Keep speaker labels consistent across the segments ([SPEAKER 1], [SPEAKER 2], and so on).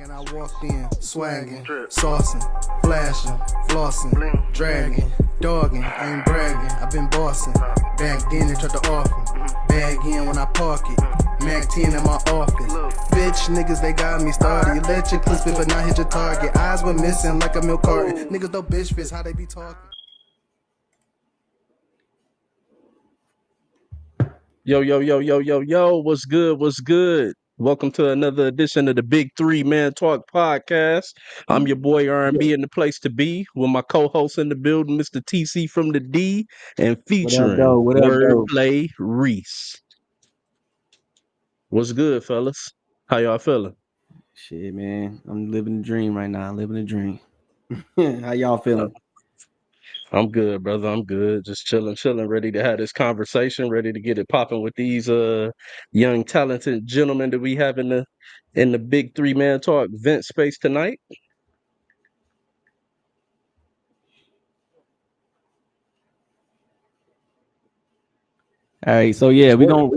[SPEAKER 1] And I walked in, swaggin', saucin', flashin', flossin', draggin', doggin', ain't braggin'. I been bossin'. Back then they tried to off me. Bag in when I park it. Mac 10 in my office. Bitch, niggas, they got me started. You let your clip spit but not hit your target. Eyes were missing like a milk carton. Niggas don't bitch fist, how they be talking?
[SPEAKER 2] Yo, what's good? What's good? Welcome to another edition of the Big Three Man Talk Podcast. I'm your boy R&B in the place to be with my co-host in the building, Mr. TC from the D, and featuring
[SPEAKER 3] What up, though?
[SPEAKER 2] Wordplay Reese. What's good, fellas? How y'all feeling?
[SPEAKER 3] Shit, man. I'm living a dream right now. Living a dream. How y'all feeling?
[SPEAKER 2] I'm good, brother. I'm good. Just chilling, ready to have this conversation, ready to get it popping with these young talented gentlemen that we have in the Big Three Man Talk vent space tonight.
[SPEAKER 3] All right, so yeah, we're gonna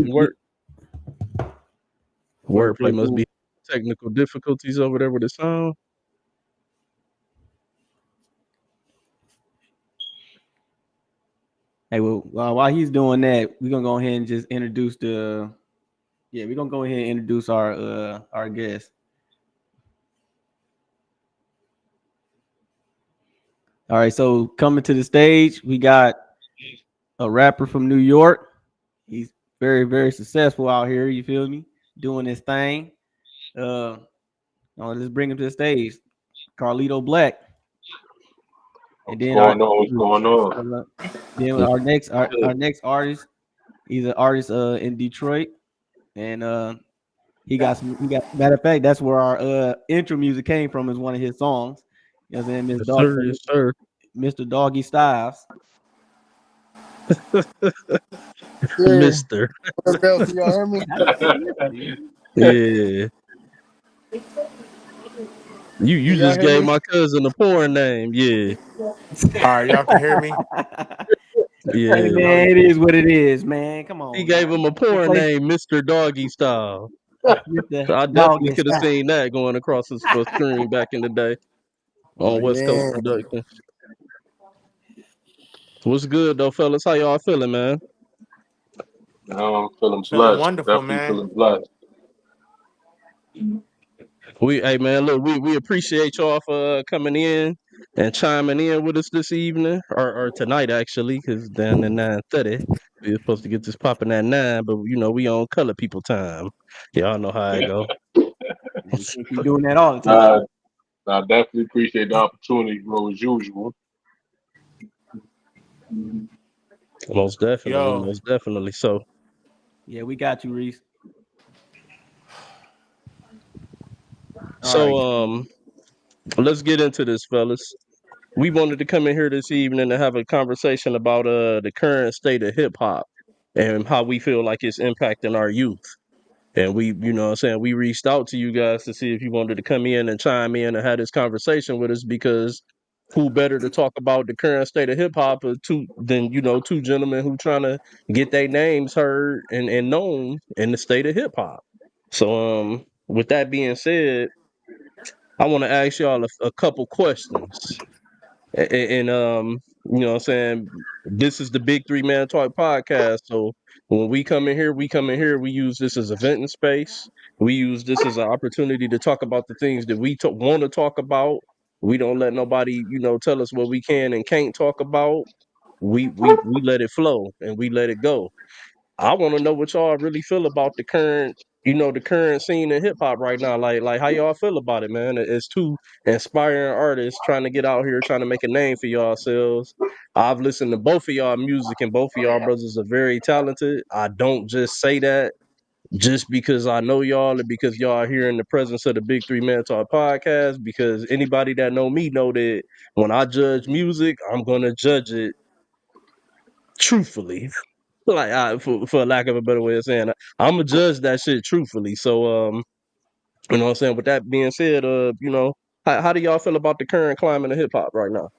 [SPEAKER 2] Wordplay must be technical difficulties over there with the sound.
[SPEAKER 3] Hey, well, while he's doing that, we're gonna go ahead and just introduce we're gonna go ahead and introduce our guest. All right, so coming to the stage, we got a rapper from New York. He's very, very successful out here. You feel me? Doing his thing. Let's bring him to the stage. Carlito Black. And then
[SPEAKER 4] What's going on?
[SPEAKER 3] Then our next artist, he's an artist in Detroit, and he got matter of fact, that's where our intro music came from, is one of his songs. You know what I'm saying?
[SPEAKER 2] Yes, sir.
[SPEAKER 3] Mr. Doggystylez.
[SPEAKER 2] Mister.
[SPEAKER 1] Y'all hear me?
[SPEAKER 2] Yeah. You just gave my cousin a porn name. Yeah.
[SPEAKER 5] All right, y'all can hear me?
[SPEAKER 2] Yeah.
[SPEAKER 3] Hey, man, it is what it is, man. Come on.
[SPEAKER 2] He gave him a porn name, Mr. Doggy Style. So I definitely could have seen that going across the screen back in the day on West Coast Production. What's good though, fellas? How y'all feeling, man?
[SPEAKER 4] I'm feeling
[SPEAKER 5] Feeling
[SPEAKER 4] blessed.
[SPEAKER 5] wonderful,
[SPEAKER 4] Definitely
[SPEAKER 5] man.
[SPEAKER 4] feeling blessed.
[SPEAKER 2] Hey man, look, we appreciate y'all for coming in and chiming in with us this evening or tonight actually, because down at 9:30 we're supposed to get this popping at 9, but you know we on color people time. Y'all know how it go.
[SPEAKER 3] Keep doing that all the time.
[SPEAKER 4] I definitely appreciate the opportunity, bro, as usual.
[SPEAKER 2] Most definitely. So
[SPEAKER 3] Yeah, we got you, Reese.
[SPEAKER 2] Let's get into this, fellas. We wanted to come in here this evening to have a conversation about the current state of hip hop and how we feel like it's impacting our youth. And we, you know what I'm saying, we reached out to you guys to see if you wanted to come in and chime in and have this conversation with us, because who better to talk about the current state of hip hop than two gentlemen who trying to get their names heard and known in the state of hip hop. So with that being said, I want to ask y'all a couple questions. And you know what I'm saying, this is the Big Three Man Talk podcast. So when we come in here, we use this as a venting space. We use this as an opportunity to talk about the things that we want to talk about. We don't let nobody, tell us what we can and can't talk about. We let it flow and we let it go. I want to know what y'all really feel about the current scene in hip hop right now. Like how y'all feel about it, man. It's two inspiring artists trying to get out here, trying to make a name for yourselves. I've listened to both of y'all music, and both of y'all brothers are very talented. I don't just say that just because I know y'all and because y'all are here in the presence of the Big Three Man Talk podcast. Because anybody that know me know that when I judge music, I'm gonna judge it truthfully. Like for lack of a better way of saying it, I'm gonna judge that shit truthfully. So you know what I'm saying. With that being said, how do y'all feel about the current climate of hip hop right now?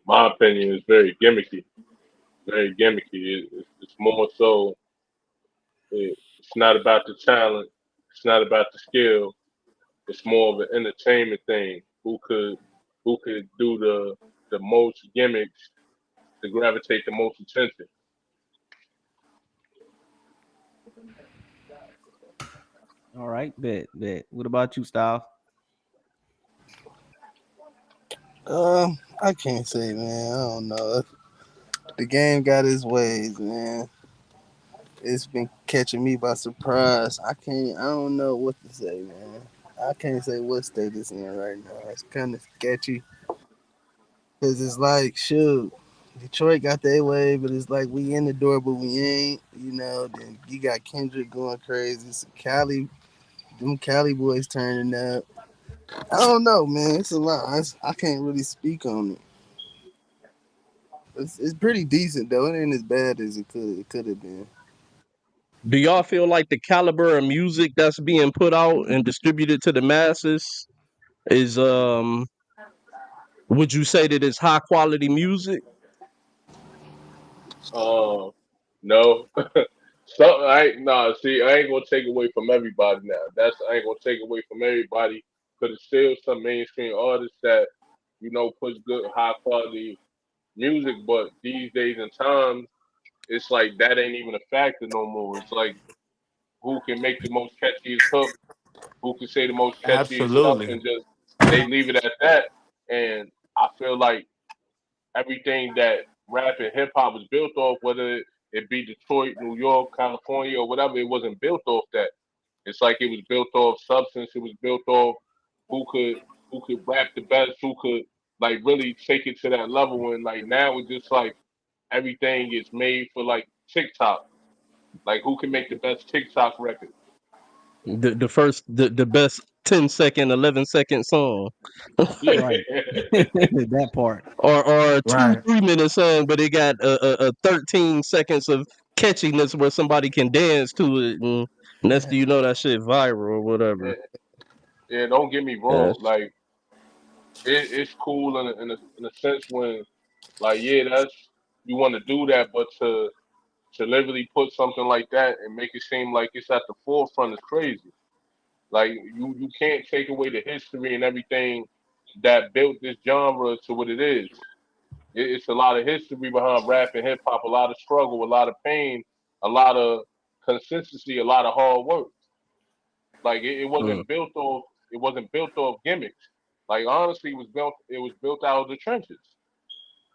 [SPEAKER 4] My opinion is very gimmicky. Very gimmicky. It's more so. It's not about the talent. It's not about the skill. It's more of an entertainment thing. Who could do the most gimmicks to gravitate the most attention.
[SPEAKER 3] All right, bet. What about you, Styles?
[SPEAKER 1] I can't say, man. I don't know. The game got its ways, man. It's been catching me by surprise. I don't know what to say, man. I can't say what state it's in right now. It's kind of sketchy. Because it's like, shoot, Detroit got their way, but it's like we in the door, but we ain't. Then you got Kendrick going crazy. So them Cali boys turning up. I don't know, man. It's a lot. I can't really speak on it. It's pretty decent, though. It ain't as bad as it could have been.
[SPEAKER 2] Do y'all feel like the caliber of music that's being put out and distributed to the masses is would you say that it's high quality music?
[SPEAKER 4] No. So see, I ain't gonna take away from everybody now. I ain't gonna take away from everybody because it's still some mainstream artists that push good high quality music, but these days and times, it's like that ain't even a factor no more. It's like who can make the most catchiest hook, who can say the most catchiest stuff,
[SPEAKER 5] Absolutely.
[SPEAKER 4] and just they leave it at that. And I feel like everything that rap and hip hop was built off, whether it be Detroit, New York, California, or whatever, it wasn't built off that. It's like it was built off substance. It was built off who could who could rap the best, who could like really take it to that level. And like now, it's just like everything is made for like TikTok. Like who can make the best TikTok record?
[SPEAKER 2] The best 10-second, 11-second song.
[SPEAKER 4] Yeah,
[SPEAKER 3] Right. That part.
[SPEAKER 2] Or a two,
[SPEAKER 5] Right.
[SPEAKER 2] 3 minute song, but it got a 13 seconds of catchiness where somebody can dance to it, and next do you know that shit viral or whatever.
[SPEAKER 4] yeah, yeah. Don't get me
[SPEAKER 2] Yeah.
[SPEAKER 4] wrong. Like it's cool in a sense when like yeah, that's you want to do that, but to literally put something like that and make it seem like it's at the forefront is crazy. Like you can't take away the history and everything that built this genre to what it is. It's a lot of history behind rap and hip hop, a lot of struggle, a lot of pain, a lot of consistency, a lot of hard work. Like
[SPEAKER 2] Mm.
[SPEAKER 4] it wasn't built off gimmicks. Like honestly, it was built out of the trenches.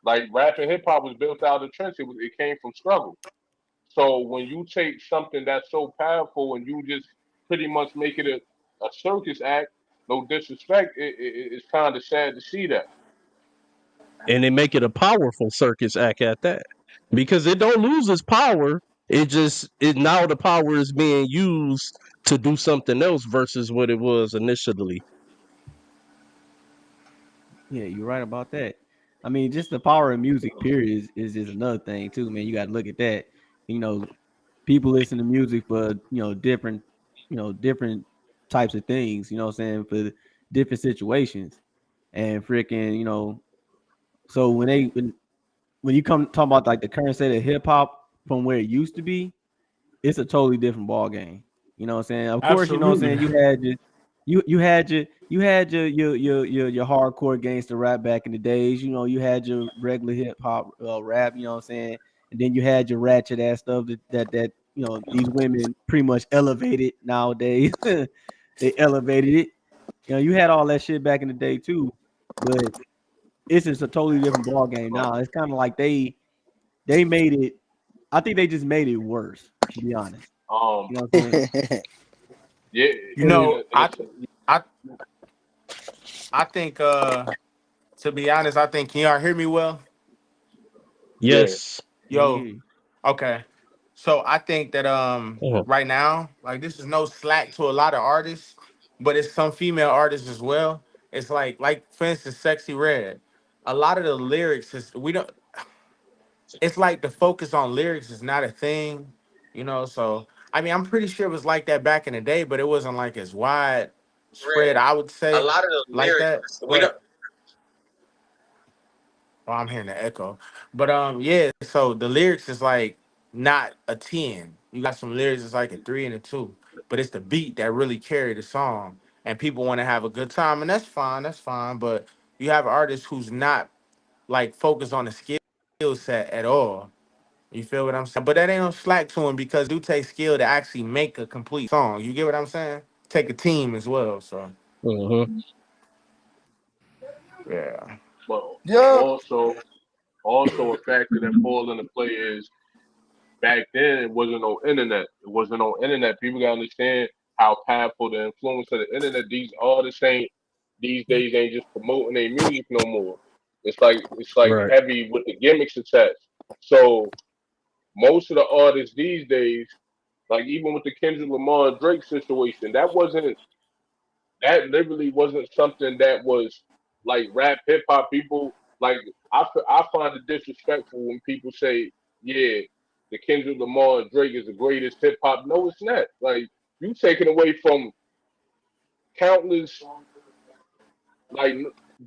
[SPEAKER 4] Like rap and hip hop was built out of the trenches. It came from struggle. So when you take something that's so powerful and you just pretty much make it a circus act, no disrespect, it's kind of sad to see that.
[SPEAKER 2] And they make it a powerful circus act at that, because it don't lose its power. It now the power is being used to do something else versus what it was initially.
[SPEAKER 3] Yeah, you're right about that. I mean, just the power of music, period, is just another thing too, man. You got to look at that. You know, people listen to music for different types of things. You know what I'm saying, for different situations, and freaking So when you come talk about like the current state of hip hop from where it used to be, it's a totally different ball game. You know what I'm saying? Of course, you know what I'm saying.
[SPEAKER 5] Absolutely.
[SPEAKER 3] You had your hardcore gangster rap back in the days. You had your regular hip hop rap. You know what I'm saying, and then you had your ratchet ass stuff that these women pretty much elevated nowadays. They elevated it. You had all that shit back in the day too, but it's just a totally different ball game now. It's kind of like they made it. I think they just made it worse, to be honest.
[SPEAKER 4] Um,
[SPEAKER 3] You know what I'm saying?
[SPEAKER 4] yeah,
[SPEAKER 5] You
[SPEAKER 3] Because
[SPEAKER 5] know, I I think to be honest, I think can y'all hear me well?
[SPEAKER 4] yeah,
[SPEAKER 2] Yes.
[SPEAKER 3] yeah, we
[SPEAKER 5] Yo,
[SPEAKER 3] hear you.
[SPEAKER 5] okay. So I think that
[SPEAKER 2] Mhm.
[SPEAKER 5] right now, like this is no slack to a lot of artists, but it's some female artists as well. It's like for instance, Sexy Red. A lot of the lyrics is we don't it's like the focus on lyrics is not a thing, so I mean I'm pretty sure it was like that back in the day, but it wasn't like as wide spread, I would
[SPEAKER 2] A
[SPEAKER 5] say,
[SPEAKER 2] lot of the
[SPEAKER 5] like
[SPEAKER 2] lyrics
[SPEAKER 5] that.
[SPEAKER 2] we don't.
[SPEAKER 5] But oh, I'm hearing the echo. But yeah, so the lyrics is like not a 10. You got some lyrics it's like a 3 and a 2. but it's the beat that really carry the song, and people want to have a good time, and that's fine. That's fine. But you have artists who's not like focused on the skill set at all. You feel what I'm saying? But that ain't no slack to him because it do take skill to actually make a complete song. You get what I'm saying? Take a team as well. So
[SPEAKER 2] Mm-hmm.
[SPEAKER 5] yeah.
[SPEAKER 4] But
[SPEAKER 6] Yeah.
[SPEAKER 4] also a factor that fall into play is back then it wasn't no internet. It wasn't no internet. People gotta understand how powerful the influence of the internet. These artists ain't these days ain't just promoting their music no more. It's like
[SPEAKER 2] Right.
[SPEAKER 4] heavy with the gimmicks attached. So most of the artists these days, like even with the Kendrick Lamar and Drake situation, that literally wasn't something that was like rap hip hop people. Like I find it disrespectful when people say, "Yeah, the Kendrick Lamar and Drake is the greatest hip hop." No, it's not. Like you taking away from countless like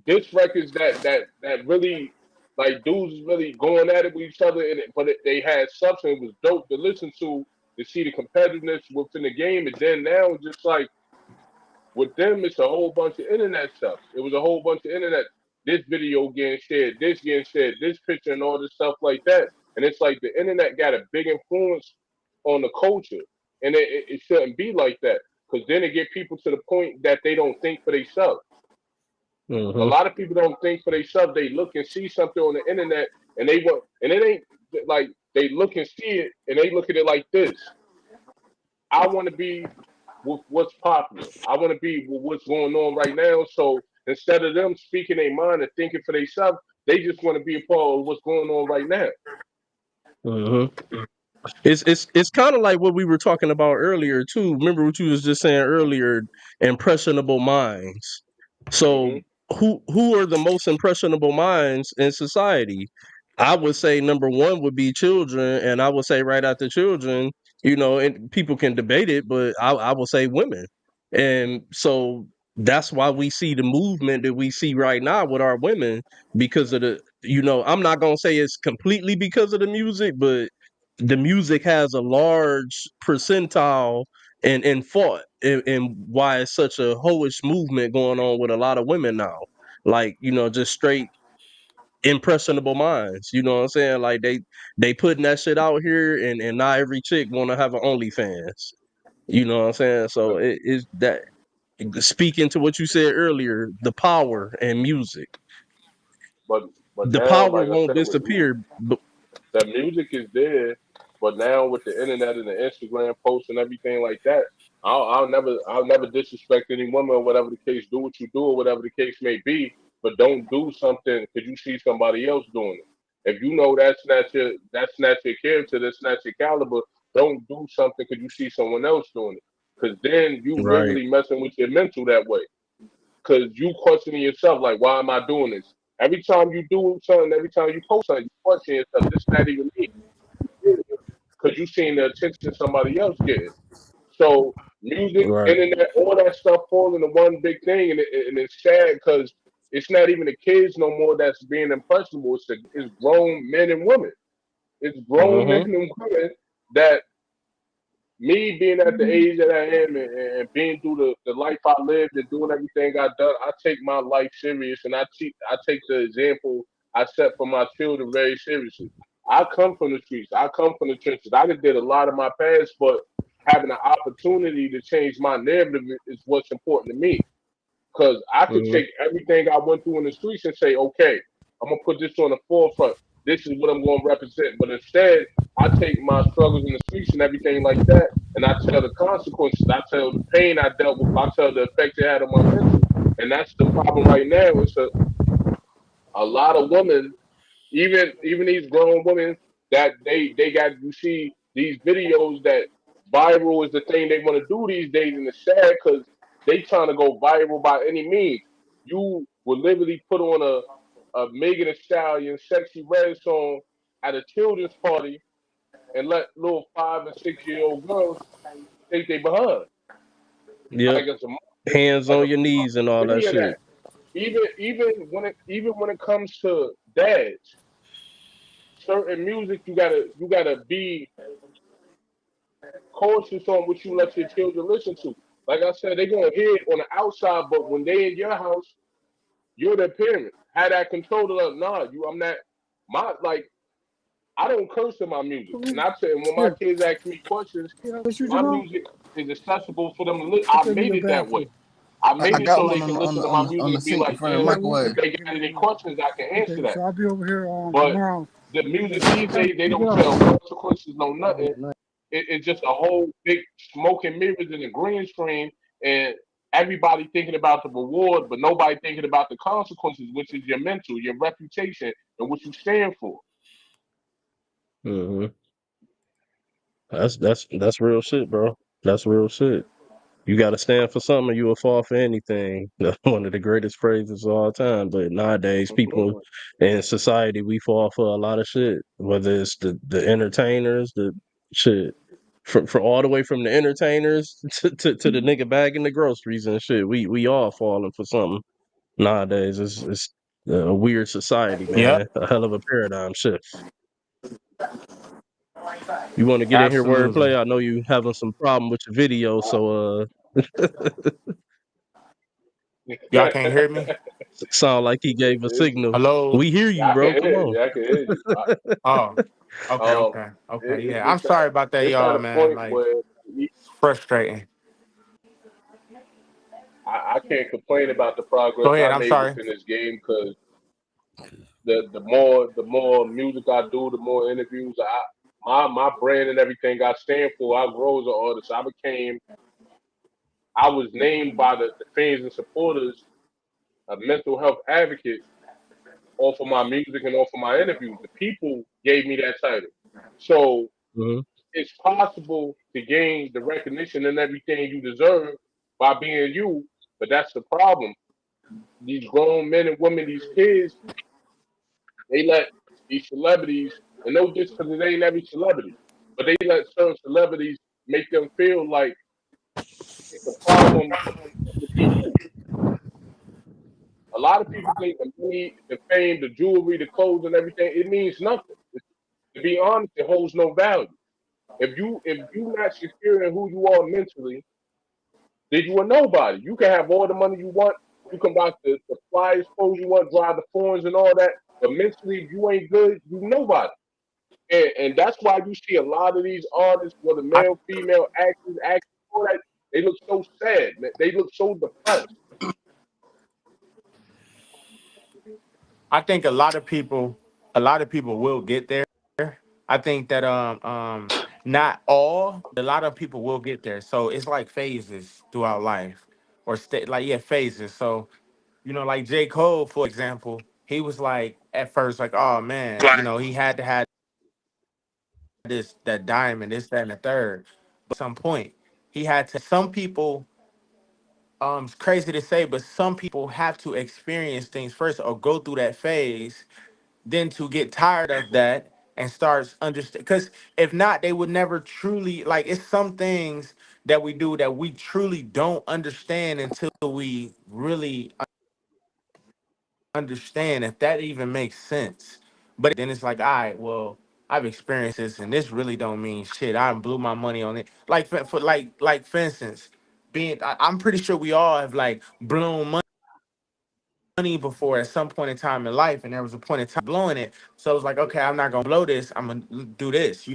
[SPEAKER 4] diss records that really like dudes is really going at it with each other, but they had substance. It was dope to listen to see the competitiveness within the game, and then now it's just like with them, it's a whole bunch of internet stuff. It was a whole bunch of internet. This video getting shared, this picture, and all this stuff like that. And it's like the internet got a big influence on the culture, and it shouldn't be like that because then it get people to the point that they don't think for themselves. A
[SPEAKER 2] Mm-hmm.
[SPEAKER 4] lot of people don't think for themselves. They look and see something on the internet, and they want, and it ain't like they look and see it, and they look at it like this. I want to be with what's popular. I want to be with what's going on right now. So instead of them speaking their mind and thinking for themselves, they just want to be a part of what's going on right now.
[SPEAKER 2] Mm-hmm. It's kind of like what we were talking about earlier too. Remember what you was just saying earlier, impressionable minds.
[SPEAKER 4] Hmm.
[SPEAKER 2] So who are the most impressionable minds in society? I would say number one would be children, and I would say right after children, and people can debate it, but I would say women. And so that's why we see the movement that we see right now with our women because of I'm not gonna say it's completely because of the music, but the music has a large percentile and fought and why it's such a hoish movement going on with a lot of women now. Like, just straight impressionable minds. You know what I'm saying? Like they putting that shit out here and not every chick wanna have an OnlyFans. You know what I'm saying? So
[SPEAKER 4] But
[SPEAKER 2] it is that speaking to what you said earlier, the power and music.
[SPEAKER 4] but but
[SPEAKER 2] The
[SPEAKER 4] now,
[SPEAKER 2] power
[SPEAKER 4] like I
[SPEAKER 2] won't
[SPEAKER 4] said, with
[SPEAKER 2] disappear. But
[SPEAKER 4] the music is there, but now with the internet and the Instagram posts and everything like that, I'll never disrespect any woman or whatever the case. Do what you do or whatever the case may be, but don't do something because you see somebody else doing it. If you know that's not your character, that's not your caliber, don't do something because you see someone else doing it. Because then you
[SPEAKER 2] right.
[SPEAKER 4] literally messing with your mental that way. Because you questioning yourself like, why am I doing this? Every time you do something, every time you post something, you question yourself. This not even me because you seen the attention somebody else getting. So music,
[SPEAKER 2] Right.
[SPEAKER 4] internet, all that stuff fall into one big thing, and it's sad because it's not even the kids no more that's being impressionable. It's grown men and women. It's grown men
[SPEAKER 2] Uh-huh.
[SPEAKER 4] and women that me being at the age that I am and being through the life I lived and doing everything I done, I take my life serious and I take the example I set for my children very seriously. I come from the streets. I come from the trenches. I done did a lot of my past, but having an opportunity to change my narrative is what's important to me. Because I could
[SPEAKER 2] Uh-huh.
[SPEAKER 4] take everything I went through in the streets and say, okay, I'm gonna put this on the forefront. This is what I'm gonna represent. But instead, I take my struggles in the streets and everything like that, and I tell the consequences. I tell the pain I dealt with. I tell the effect it had on my mental. And that's the problem right now. It's a lot of women, even these grown women, that they got, you see these videos that viral is the thing they want to do these days, and it's sad because they trying to go viral by any means. You will literally put on a Megan Thee Stallion sexy red song at a children's party and let little 5 and 6 year old girls think they behind
[SPEAKER 2] Yep.
[SPEAKER 4] like it's a
[SPEAKER 2] Hands
[SPEAKER 4] like
[SPEAKER 2] on
[SPEAKER 4] a
[SPEAKER 2] your knees and all that
[SPEAKER 4] any of
[SPEAKER 2] shit.
[SPEAKER 4] that. Even when it comes to dads, certain music you gotta be cautious on what you let your children listen to. Like I said, they're gonna hear it on the outside, but when they in your house, you're their parent. Have that control to them. Nah, I'm not my like I don't curse in my music. And I said when my kids ask me questions, my music is accessible for them to listen. I made it that way. I made
[SPEAKER 1] I
[SPEAKER 4] it
[SPEAKER 1] got
[SPEAKER 4] so
[SPEAKER 1] one
[SPEAKER 4] they can listen to
[SPEAKER 1] on
[SPEAKER 4] my
[SPEAKER 1] on
[SPEAKER 4] music
[SPEAKER 1] the
[SPEAKER 4] and be
[SPEAKER 1] sink in
[SPEAKER 4] like,
[SPEAKER 1] front of the
[SPEAKER 4] yeah,
[SPEAKER 1] microwave.
[SPEAKER 4] if they got any questions, I can answer that.
[SPEAKER 6] So I'll be over here
[SPEAKER 4] But
[SPEAKER 6] tomorrow.
[SPEAKER 4] the music these days, they don't tell consequences, no nothing. It's just a whole big smoke and mirrors and a green screen, and everybody thinking about the reward, but nobody thinking about the consequences, which is your mental, your reputation, and what you stand for.
[SPEAKER 2] Hmm. That's real shit, bro. That's real shit. You got to stand for something, or you will fall for anything. That's one of the greatest phrases of all time. But nowadays, people in society, we fall for a lot of shit. Whether it's the entertainers, the shit, for all the way from the entertainers to the nigga bagging the groceries and shit. We all falling for something nowadays. It's a weird society,
[SPEAKER 5] Yep,
[SPEAKER 2] man. A hell of a paradigm shift. You want to get in here,
[SPEAKER 5] absolutely.
[SPEAKER 2] wordplay? I know you having some problem with your video, so
[SPEAKER 5] Y'all can't hear me?
[SPEAKER 2] sound like he gave a
[SPEAKER 4] It's,
[SPEAKER 2] signal.
[SPEAKER 5] Hello?
[SPEAKER 2] We hear you,
[SPEAKER 4] I can
[SPEAKER 2] bro. Come
[SPEAKER 4] hear
[SPEAKER 2] on.
[SPEAKER 4] you. I can hear you.
[SPEAKER 5] Oh, okay,
[SPEAKER 4] Um,
[SPEAKER 5] okay, okay. Yeah, I'm
[SPEAKER 4] it's
[SPEAKER 5] sorry about that,
[SPEAKER 4] it's at
[SPEAKER 5] y'all,
[SPEAKER 4] a
[SPEAKER 5] man.
[SPEAKER 4] point
[SPEAKER 5] Like,
[SPEAKER 4] where
[SPEAKER 5] it's frustrating.
[SPEAKER 4] I can't complain about the progress
[SPEAKER 5] Go ahead.
[SPEAKER 4] I
[SPEAKER 5] I'm
[SPEAKER 4] made
[SPEAKER 5] sorry.
[SPEAKER 4] within this game because the more music I do, the more interviews my brand and everything I stand for. I grow as an artist. I was named by the fans and supporters a mental health advocate off of my music and off of my interviews. The people gave me that title. So
[SPEAKER 2] Hmm.
[SPEAKER 4] it's possible to gain the recognition and everything you deserve by being you, but that's the problem. These grown men and women, these kids, they let these celebrities, and no just because it ain't every celebrity, but they let certain celebrities make them feel like it's a problem to be you. A lot of people think the money, the fame, the jewelry, the clothes, and everything, it means nothing. To be honest, it holds no value. If you not secure in who you are mentally, then you are nobody. You can have all the money you want. You can buy the flyest clothes you want, drive the foreigns and all that. But mentally, if you ain't good, you nobody. And that's why you see a lot of these artists, whether
[SPEAKER 5] I,
[SPEAKER 4] male, female, actors, all that, they look so sad. Man. They look so depressed.
[SPEAKER 5] I think a lot of people will get there. I think that not all, but a lot of people will get there. So it's like phases throughout life, or like yeah, phases. So like J. Cole, for example, he was like at first like, oh man, he had to have this, that diamond, this, that, and the third. But at some point, he had to. Some people, it's crazy to say, but some people have to experience things first or go through that phase, then to get tired of that and start understand. Because if not, they would never truly like. It's some things that we do that we truly don't understand until we really understand if that even makes sense. But then it's like, all right, well, I've experienced this, and this really don't mean shit. I blew my money on it. Like for instance, I'm pretty sure we all have like blown money before at some point in time in life, and there was a point in time blowing it. So it's like, okay, I'm not gonna blow this. I'm gonna do this.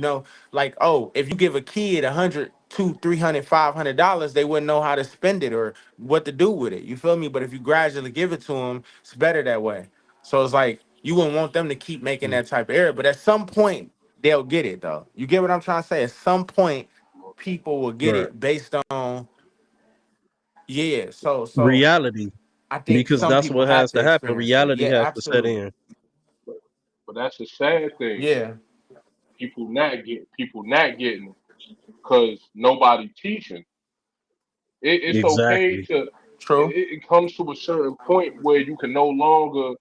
[SPEAKER 5] Like, oh, if you give a kid 100, 200, 300, $500, they wouldn't know how to spend it or what to do with it. You feel me? But if you gradually give it to them, it's better that way. So it's like you wouldn't want them to keep making that type of error, but at some point they'll get it though. You get what I'm trying to say? At some point, people will get
[SPEAKER 2] Right.
[SPEAKER 5] it based on yeah. So
[SPEAKER 2] Reality,
[SPEAKER 5] I think
[SPEAKER 2] because
[SPEAKER 5] some
[SPEAKER 2] that's
[SPEAKER 5] people
[SPEAKER 2] what
[SPEAKER 5] have
[SPEAKER 2] has
[SPEAKER 5] to
[SPEAKER 2] to happen.
[SPEAKER 5] experience it.
[SPEAKER 2] Reality
[SPEAKER 5] Yeah,
[SPEAKER 2] has to set
[SPEAKER 5] absolutely.
[SPEAKER 2] in.
[SPEAKER 4] But that's the sad thing.
[SPEAKER 5] Yeah,
[SPEAKER 4] People not getting it because nobody teaching. It's okay
[SPEAKER 2] Exactly.
[SPEAKER 4] to.
[SPEAKER 5] true.
[SPEAKER 4] It comes to a certain point where you can no longer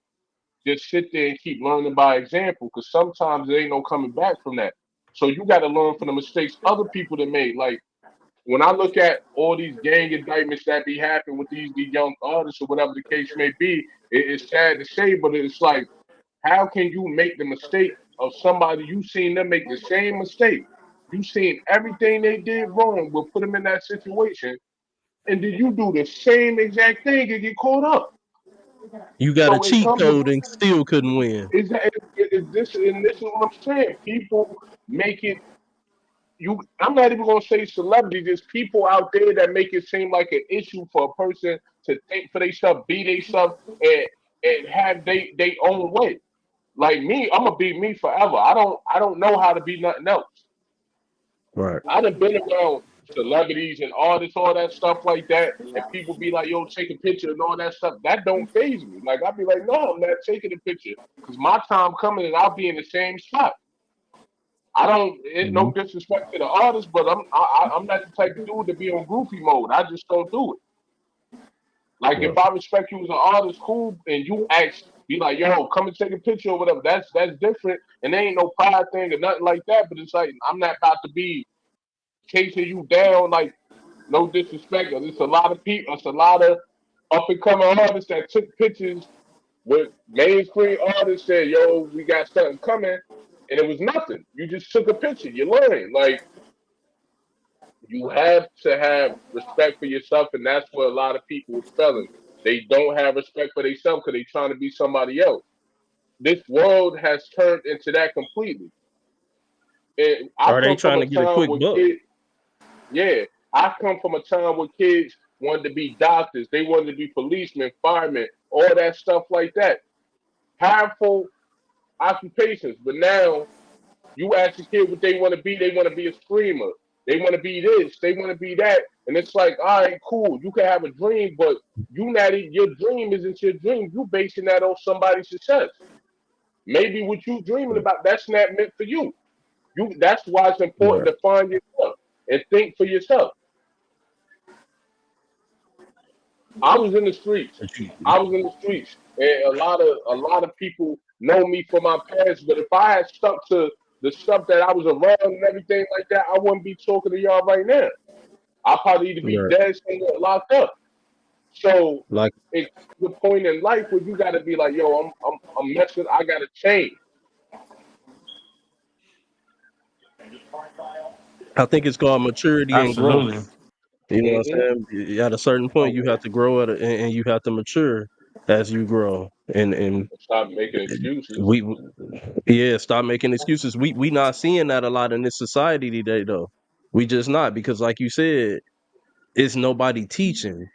[SPEAKER 4] just sit there and keep learning by example because sometimes there ain't no coming back from that. So you got to learn from the mistakes other people that made. Like when I look at all these gang indictments that be happening with these young artists or whatever the case may be, it's sad to say, but it's like, how can you make the mistake of somebody you seen them make the same mistake? You seen everything they did wrong, will put them in that situation, and then you do the same exact thing and get caught up.
[SPEAKER 2] You got a
[SPEAKER 4] So it
[SPEAKER 2] cheat
[SPEAKER 4] comes
[SPEAKER 2] code
[SPEAKER 4] about
[SPEAKER 2] and still couldn't win.
[SPEAKER 4] this is what I'm saying. People make it I'm not even gonna say celebrities, there's people out there that make it seem like an issue for a person to think for themselves, be themselves, and have they own way. Like me, I'm gonna be me forever. I don't know how to be nothing else.
[SPEAKER 2] Right.
[SPEAKER 4] I done been around celebrities and artists, all that stuff like that, and people be like, "Yo, take a picture" and all that stuff. That don't phase me. Like I'll be like, "No, I'm not taking a picture because my time coming and I'll be in the same spot." I don't. It
[SPEAKER 2] Mm-hmm.
[SPEAKER 4] no disrespect to the artist, but I'm not the type of dude to be on goofy mode. I just don't do it. Like if
[SPEAKER 2] Right.
[SPEAKER 4] I respect you as an artist, cool, and you ask, be like, "Yo, come and take a picture" or whatever. That's different, and there ain't no pride thing or nothing like that. But it's like I'm not about to be chasing you down. Like no disrespect. There's a lot of people. It's a lot of up and coming artists that took pictures with mainstream artists. Said, "Yo, we got something coming," and it was nothing. You just took a picture. You learn. Like you have to have respect for yourself, and that's what a lot of people is failing. They don't have respect for themselves because they trying to be somebody else. This world has turned into that completely. And I
[SPEAKER 2] Are they
[SPEAKER 4] come from
[SPEAKER 2] trying
[SPEAKER 4] a
[SPEAKER 2] to get a
[SPEAKER 4] time
[SPEAKER 2] quick
[SPEAKER 4] where
[SPEAKER 2] buck?
[SPEAKER 4] kids, yeah, I come from a time where kids wanted to be doctors, they wanted to be policemen, firemen, all that stuff like that. Powerful occupations, but now you ask a kid what they want to be a screamer. They want to be this, they want to be that. And it's like, all right, cool. You can have a dream, but your dream isn't your dream. You basing that on somebody's success. Maybe what you dreaming about, that's not meant for you. That's why it's important
[SPEAKER 2] Right.
[SPEAKER 4] to find yourself and think for yourself. I was in the streets.
[SPEAKER 2] But you,
[SPEAKER 4] I was in the streets. And a lot of people know me for my past, but if I had stuck to the stuff that I was around and everything like that, I wouldn't be talking to y'all right now. I'll probably either be
[SPEAKER 2] right.
[SPEAKER 4] dead somewhere or locked up. So
[SPEAKER 2] Like
[SPEAKER 4] it's the point in life where you gotta be like, yo, I'm messing, I gotta change.
[SPEAKER 2] I think it's called maturity and growth.
[SPEAKER 5] Absolutely.
[SPEAKER 2] You know what
[SPEAKER 4] Hmm.
[SPEAKER 2] I'm saying? At a certain point, you have to grow and you have to mature as you grow. And
[SPEAKER 4] Stop making excuses.
[SPEAKER 2] we, yeah, stop making excuses. We not seeing that a lot in this society today, though. We just not because, like you said, it's nobody teaching.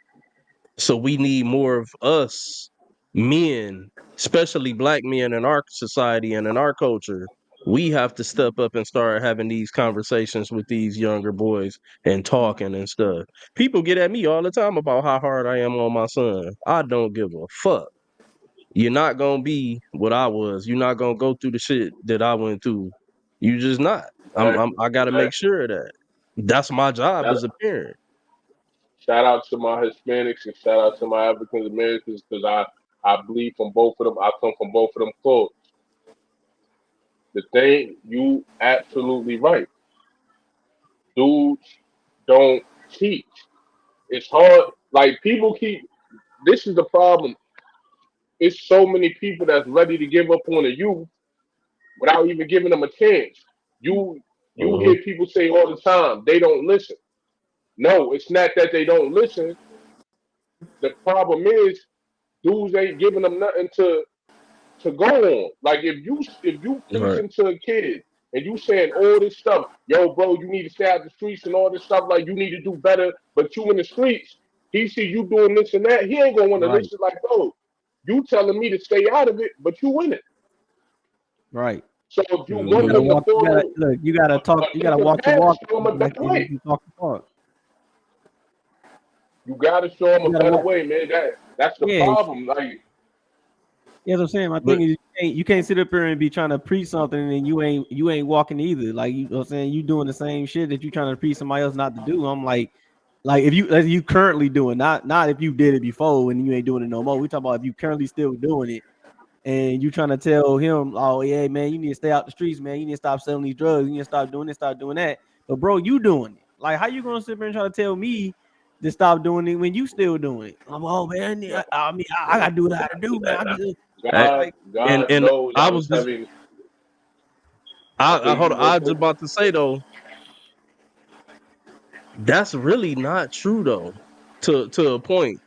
[SPEAKER 2] So we need more of us men, especially black men in our society and in our culture. We have to step up and start having these conversations with these younger boys and talking and stuff. People get at me all the time about how hard I am on my son. I don't give a fuck. You're not gonna be what I was. You're not gonna go through the shit that I went through. You just not.
[SPEAKER 4] Exactly.
[SPEAKER 2] I gotta make
[SPEAKER 4] Exactly.
[SPEAKER 2] sure of that. That's my job
[SPEAKER 4] That,
[SPEAKER 2] as a parent.
[SPEAKER 4] shout out to my Hispanics and shout out to my African Americans because I bleed from both of them. I come from both of them cultures. The thing you absolutely right. Dudes don't teach. It's hard. Like people keep. This is the problem. It's so many people that's ready to give up on the youth without even giving them a chance. You you
[SPEAKER 2] Uh-huh.
[SPEAKER 4] hear people say all the time they don't listen. No, it's not that they don't listen. The problem is dudes ain't giving them nothing to go on. Like if you
[SPEAKER 2] Right.
[SPEAKER 4] preaching to a kid and you saying all this stuff, yo, bro, you need to stay out the streets and all this stuff, like you need to do better, but you in the streets, he see you doing this and that, he ain't gonna want to
[SPEAKER 3] Right,
[SPEAKER 4] listen. Like, bro, you telling me to stay out of it, but you in it.
[SPEAKER 3] right.
[SPEAKER 4] So if you
[SPEAKER 3] You
[SPEAKER 4] want
[SPEAKER 3] gotta
[SPEAKER 2] Hmm.
[SPEAKER 4] them to
[SPEAKER 3] walk. You gotta
[SPEAKER 4] follow
[SPEAKER 3] look. You gotta
[SPEAKER 4] a
[SPEAKER 3] talk. You gotta
[SPEAKER 4] different
[SPEAKER 3] walk the
[SPEAKER 4] path,
[SPEAKER 3] walk,
[SPEAKER 4] show them a
[SPEAKER 3] like
[SPEAKER 4] better
[SPEAKER 3] and
[SPEAKER 4] way.
[SPEAKER 3] you talk the talk.
[SPEAKER 4] You gotta show them
[SPEAKER 3] You
[SPEAKER 4] a
[SPEAKER 3] gotta
[SPEAKER 4] better
[SPEAKER 3] walk.
[SPEAKER 4] way, man. That's the
[SPEAKER 3] Yeah,
[SPEAKER 4] problem. Like,
[SPEAKER 3] yeah, that's what I'm saying. My
[SPEAKER 2] But
[SPEAKER 3] thing is you can't sit up here and be trying to preach something and you ain't walking either. Like you know what I'm saying, you doing the same shit that you trying to preach somebody else not to do. I'm like if you as you currently doing, not if you did it before and you ain't doing it no more. We talking about if you currently still doing it and you trying to tell him, oh yeah, man, you need to stay out the streets, man. You need to stop selling these drugs. You need to stop doing this, stop doing that. But bro, you doing it. Like how you gonna sit there and try to tell me to stop doing it when you still doing it? I'm oh man, I mean I gotta do what I gotta do, man. I just
[SPEAKER 2] I,
[SPEAKER 4] God,
[SPEAKER 3] like
[SPEAKER 4] God
[SPEAKER 2] and
[SPEAKER 4] knows
[SPEAKER 2] I
[SPEAKER 4] I'm
[SPEAKER 2] was just
[SPEAKER 4] telling you,
[SPEAKER 2] I
[SPEAKER 4] until
[SPEAKER 2] hold
[SPEAKER 4] you
[SPEAKER 2] on, I
[SPEAKER 4] work
[SPEAKER 2] was
[SPEAKER 4] with
[SPEAKER 2] about to say though, That's really not true though. To a point,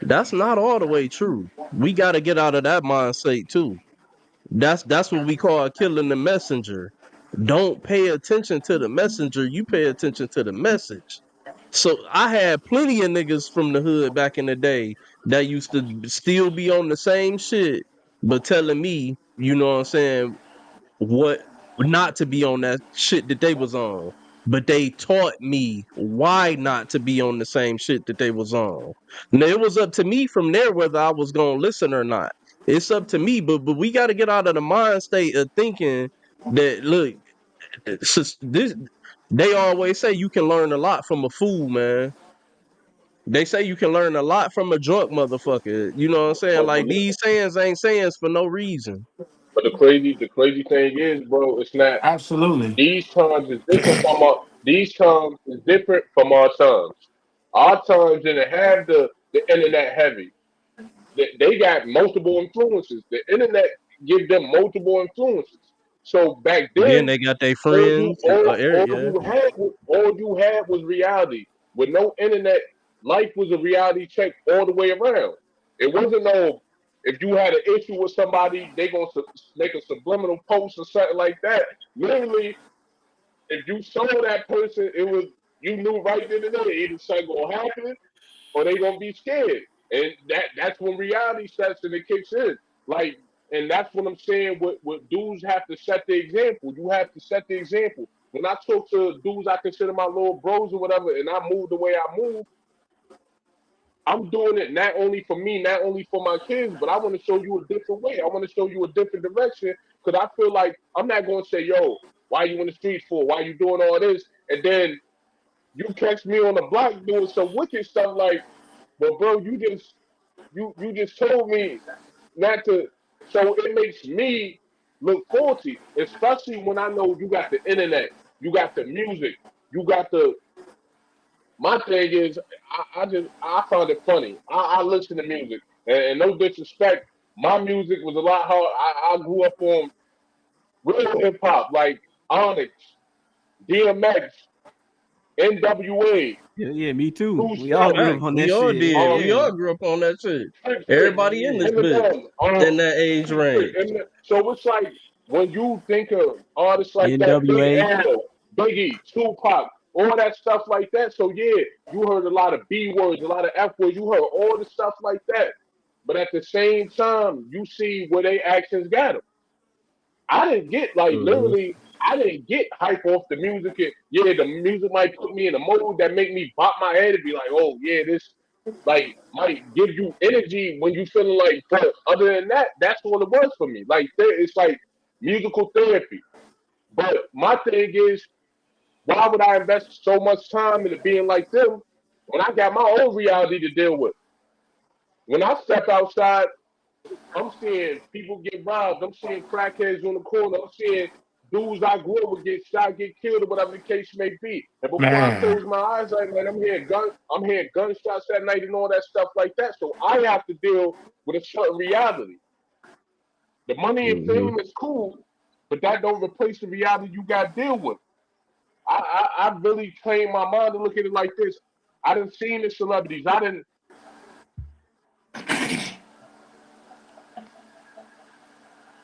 [SPEAKER 2] that's not all the way true. We got to get out of that mindset too. That's what we call killing the messenger. Don't pay attention to the messenger. You pay attention to the message. So I had plenty of niggas from the hood back in the day that used to still be on the same shit, but telling me, you know what I'm saying, what not to be on that shit that they was on. But they taught me why not to be on the same shit that they was on. Now it was up to me from there whether I was gonna listen or not. It's up to me, but we got to get out of the mind state of thinking that look, this they always say you can learn a lot from a fool, man. They say you can learn a lot from a drunk motherfucker. You know what I'm saying? Like these sayings ain't sayings for no reason.
[SPEAKER 4] But the crazy thing is, bro, it's not.
[SPEAKER 5] Absolutely.
[SPEAKER 4] These times is different from our. These times is different from our times. Our times didn't have the internet heavy. They got multiple influences. The internet give them multiple influences. So back
[SPEAKER 2] Then
[SPEAKER 4] then,
[SPEAKER 2] they got their
[SPEAKER 4] all you
[SPEAKER 2] friends. Yeah.
[SPEAKER 4] all you had was reality. With no internet, life was a reality check all the way around. It wasn't no if you had an issue with somebody, they gonna make a subliminal post or something like that. Literally, if you saw that person, it was you knew right then and there either something gonna happen or they gonna be scared. And that's when reality sets and it kicks in. Like, and that's what I'm saying. What dudes have to set the example. You have to set the example. When I talk to dudes I consider my little bros or whatever, and I move the way I move, I'm doing it not only for me, not only for my kids, but I want to show you a different way. I want to show you a different direction because I feel like I'm not going to say, yo, why you in the streets for? Why you doing all this? And then you catch me on the block doing some wicked stuff like, well, bro, you just told me not to. So it makes me look faulty, especially when I know you got the internet, you got the music, you got the. My thing is, I find it funny. I listen to music, and no disrespect, my music was a lot hard. I grew up on real hip hop like Onyx, DMX, NWA,
[SPEAKER 3] Yeah, me too.
[SPEAKER 4] True
[SPEAKER 3] We all grew
[SPEAKER 2] Facts.
[SPEAKER 3] up on
[SPEAKER 2] We
[SPEAKER 3] that
[SPEAKER 2] all
[SPEAKER 3] shit.
[SPEAKER 2] did. We
[SPEAKER 3] Yeah,
[SPEAKER 2] all grew up on that shit.
[SPEAKER 4] Trick,
[SPEAKER 2] Everybody in
[SPEAKER 3] yeah.
[SPEAKER 2] this bitch
[SPEAKER 4] Eminem,
[SPEAKER 2] in that age
[SPEAKER 4] Trick, Trick,
[SPEAKER 2] range.
[SPEAKER 4] Eminem. So it's like when you think of artists like that, Big
[SPEAKER 3] NWA.
[SPEAKER 4] L, Biggie, Tupac, all that stuff like that. So yeah, you heard a lot of B words, a lot of F words. You heard all the stuff like that. But at the same time, you see where they actions got them. I didn't get like
[SPEAKER 2] Mhm.
[SPEAKER 4] literally. I didn't get hype off the music. And, yeah, the music might put me in a mode that make me bop my head and be like, "Oh yeah, this like might give you energy when you feeling like." But other than that, that's all it was for me. Like it's like musical therapy. But my thing is, why would I invest so much time into being like them when I got my own reality to deal with? When I step outside, I'm seeing people get robbed. I'm seeing crackheads on the corner. I'm seeing dudes I grew up with get shot, get killed, or whatever the case may be. And before I
[SPEAKER 5] Man.
[SPEAKER 4] close my eyes, I'm hearing gunshots at night and all that stuff like that. So I have to deal with a certain reality. The money and
[SPEAKER 2] Mhm.
[SPEAKER 4] fame is cool, but that don't replace the reality you got to deal with. I really trained my mind to look at it like this. I didn't seen the celebrities. I didn't.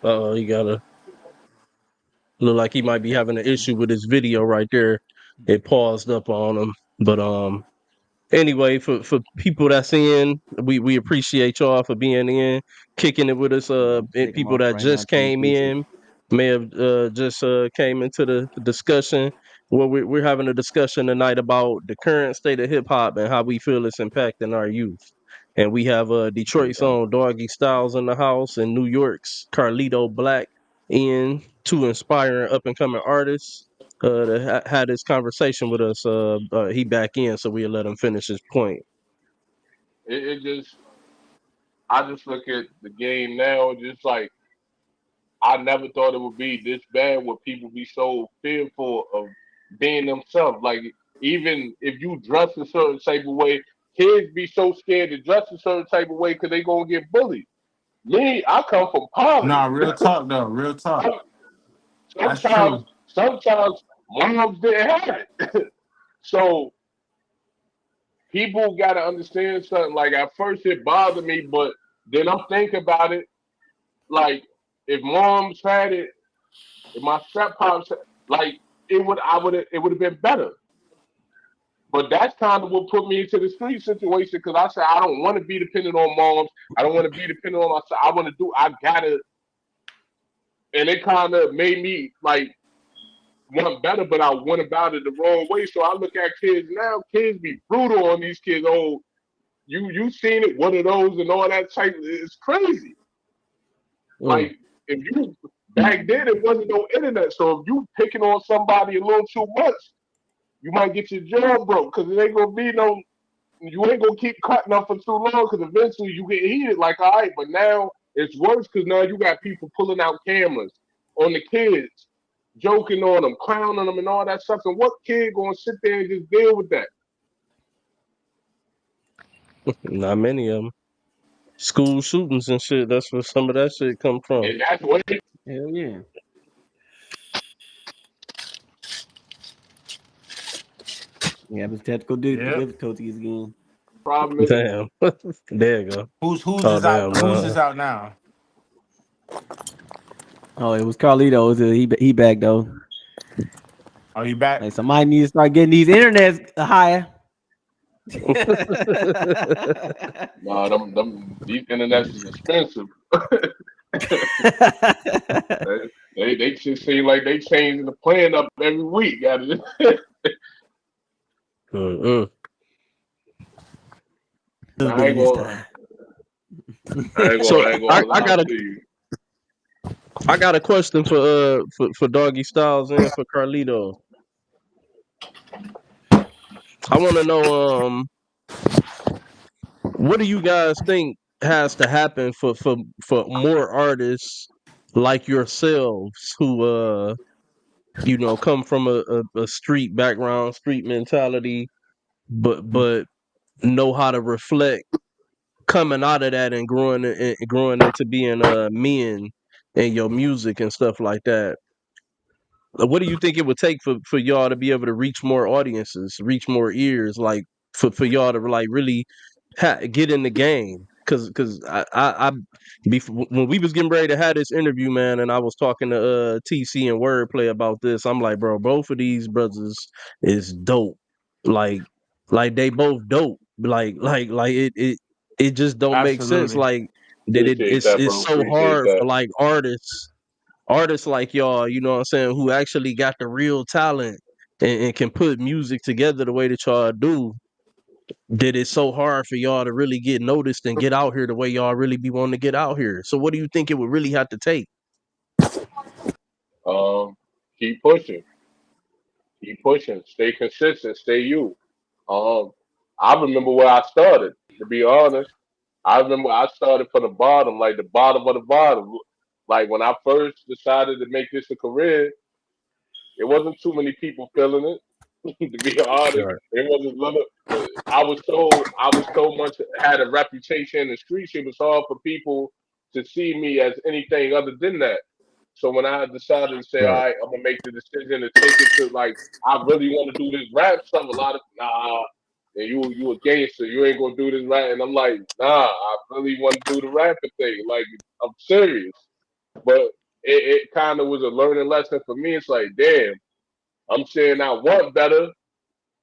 [SPEAKER 2] You gotta look like he might be having an issue with his video right there. It paused up on him. But anyway, for people that's in, we appreciate y'all for being in, kicking it with us.
[SPEAKER 3] Take them
[SPEAKER 2] People
[SPEAKER 3] off
[SPEAKER 2] that
[SPEAKER 3] right now.
[SPEAKER 2] just
[SPEAKER 3] Can't
[SPEAKER 2] came
[SPEAKER 3] fix it.
[SPEAKER 2] in may have just came into the discussion. Well, we're having a discussion tonight about the current state of hip hop and how we feel it's impacting our youth. And we have Detroit's
[SPEAKER 3] Okay.
[SPEAKER 2] own Doggystylez in the house and New York's Carlito Black in, two inspiring up and coming artists to had this conversation with us. He back in, so we'll let him finish his point.
[SPEAKER 4] It just. I just look at the game now, just like I never thought it would be this bad where people be so fearful of being themselves. Like even if you dress a certain type of way, kids be so scared to dress a certain type of way because they gonna get bullied. Me, I come from
[SPEAKER 5] Nah,
[SPEAKER 4] poverty.
[SPEAKER 5] real talk though. Real talk. That's
[SPEAKER 4] sometimes,
[SPEAKER 5] true.
[SPEAKER 4] sometimes moms didn't have it. So people got to understand something. Like at first it bothered me, but then I'm thinking about it. Like if moms had it, if my step pops, like it would have been better. But that's kind of what put me into the street situation because I said I don't want to be dependent on moms. I don't want to be dependent on myself. I want to do. I gotta, and it kind of made me like want better, but I went about it the wrong way. So I look at kids now. Kids be brutal on these kids. Oh, you seen it? One of those and all that type. It's crazy. Like if you back then, it wasn't no internet. So if you picking on somebody a little too much, you might get your jaw broke because it ain't gonna be no. You ain't gonna keep cutting up for too long because eventually you get heated. Like all right, but now it's worse because now you got people pulling out cameras on the kids, joking on them, clowning them, and all that stuff. And what kid gonna sit there and just deal with that?
[SPEAKER 2] Not many of them. School shootings and shit. That's where some of that shit come from.
[SPEAKER 4] And that's what.
[SPEAKER 3] Hell yeah. Yeah, but technical difficulties again.
[SPEAKER 4] Problem is,
[SPEAKER 2] Damn. There you go.
[SPEAKER 5] Who's is out? Who's is out now?
[SPEAKER 3] Oh, it was Carlito. He back though.
[SPEAKER 5] Are you back?
[SPEAKER 3] Like somebody needs to start getting these internets higher.
[SPEAKER 4] nah, these internets is expensive. they just seem like they changing the plan up every week.
[SPEAKER 2] I got a question for Doggystylez and for Carlito. I want to know what do you guys think has to happen for more artists like yourselves who come from a street background, street mentality, but know how to reflect coming out of that and growing into being men in your music and stuff like that. What do you think it would take for y'all to be able to reach more audiences, reach more ears, like for y'all to like really get in the game? Because when we was getting ready to have this interview, man, and I was talking to TC and Wordplay about this, I'm like, bro, both of these brothers is dope. Like they both dope. Like it just don't make sense.
[SPEAKER 5] Absolutely.
[SPEAKER 2] Like that it's so hard for like artists like y'all, you know what I'm saying, who actually got the real talent and can put music together the way that y'all do, that it's so hard for y'all to really get noticed and get out here the way y'all really be wanting to get out here. So what do you think it would really have to take?
[SPEAKER 4] Keep pushing, stay consistent, stay you. I remember where I started, to be honest. I remember I started from the bottom, like the bottom of the bottom. Like when I first decided to make this a career, it wasn't too many people feeling it. To be honest, it wasn't little. I was so much had a reputation in the streets. It was hard for people to see me as anything other than that. So when I decided to say, all right, I'm gonna make the decision to take it to like, I really want to do this rap stuff. A lot of and you a gangster, you ain't gonna do this rap. And I'm like, nah, I really want to do the rapping thing. Like I'm serious. But it kind of was a learning lesson for me. It's like, damn, I'm saying I want better,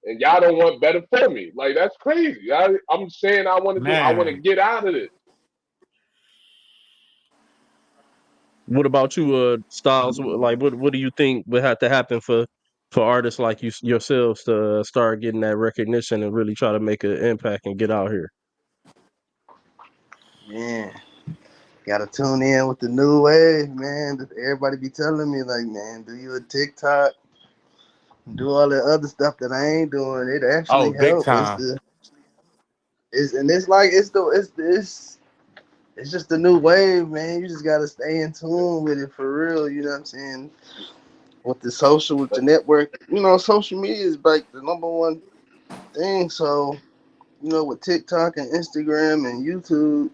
[SPEAKER 4] and y'all don't want better for me. Like that's crazy. I'm saying I want to do. I want to get out of it.
[SPEAKER 2] What about you, Styles? Like, what do you think would have to happen for artists like yourselves to start getting that recognition and really try to make an impact and get out here?
[SPEAKER 6] Yeah, gotta tune in with the new wave, man. Everybody be telling me like, man, do you a TikTok? Do all the other stuff that I ain't doing. It actually helps. It's just the new wave, man. You just gotta stay in tune with it for real. You know what I'm saying? With the network, social media is like the number one thing. So, with TikTok and Instagram and YouTube,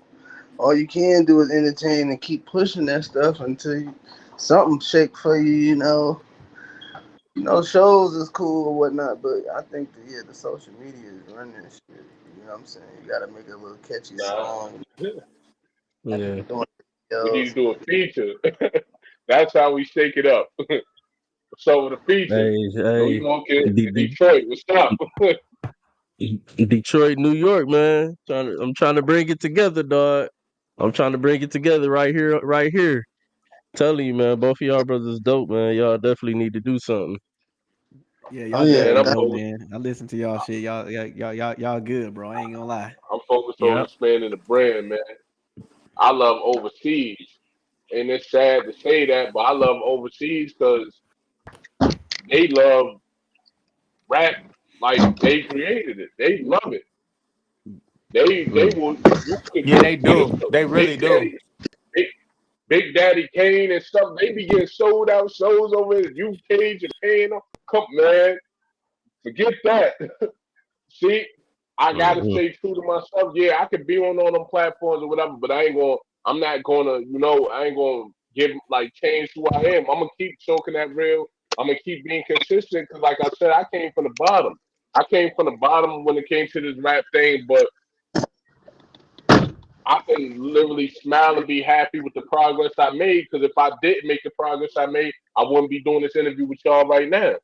[SPEAKER 6] all you can do is entertain and keep pushing that stuff until something shake for you, shows is cool or whatnot, but I think the social media is running this shit. You know what I'm saying? You gotta make a little catchy
[SPEAKER 4] Nah.
[SPEAKER 6] song. Have
[SPEAKER 2] Yeah.
[SPEAKER 6] people doing
[SPEAKER 4] We need to
[SPEAKER 6] videos.
[SPEAKER 4] do a feature. That's how we shake it up. So the feature, New
[SPEAKER 2] Hey,
[SPEAKER 4] York and
[SPEAKER 2] hey,
[SPEAKER 4] Detroit, what's up?
[SPEAKER 2] Detroit, New York, man. I'm trying to bring it together, dog. I'm trying to bring it together right here, right here. Telling you, man, both of y'all brothers dope, man. Y'all definitely need to do something.
[SPEAKER 3] Yeah,
[SPEAKER 6] Oh
[SPEAKER 3] y'all
[SPEAKER 6] yeah,
[SPEAKER 4] Man,
[SPEAKER 3] definitely
[SPEAKER 4] I'm
[SPEAKER 3] dope,
[SPEAKER 4] focused.
[SPEAKER 3] man. I listen to y'all shit. Y'all good, bro. I ain't gonna lie.
[SPEAKER 4] I'm focused on
[SPEAKER 2] Yep.
[SPEAKER 4] expanding the brand, man. I love overseas, and it's sad to say that, but I love overseas because they love rap like they created it. They love it. They
[SPEAKER 2] Mm.
[SPEAKER 4] will. You could
[SPEAKER 5] Yeah, they
[SPEAKER 4] get
[SPEAKER 5] do.
[SPEAKER 4] a
[SPEAKER 5] They
[SPEAKER 4] Big
[SPEAKER 5] really do.
[SPEAKER 4] Daddy, Big Daddy Kane and stuff. They be getting sold out shows over in UK, Japan. Come man, forget that. See, I gotta
[SPEAKER 2] Mm-hmm.
[SPEAKER 4] stay true to myself. Yeah, I could be on all them platforms or whatever, but I ain't gonna. I'm not gonna. I ain't gonna give like change who I am. I'm gonna keep choking that real. I'm gonna keep being consistent because, like I said, I came from the bottom. I came from the bottom when it came to this rap thing, but I can literally smile and be happy with the progress I made. Because if I didn't make the progress I made, I wouldn't be doing this interview with y'all right now.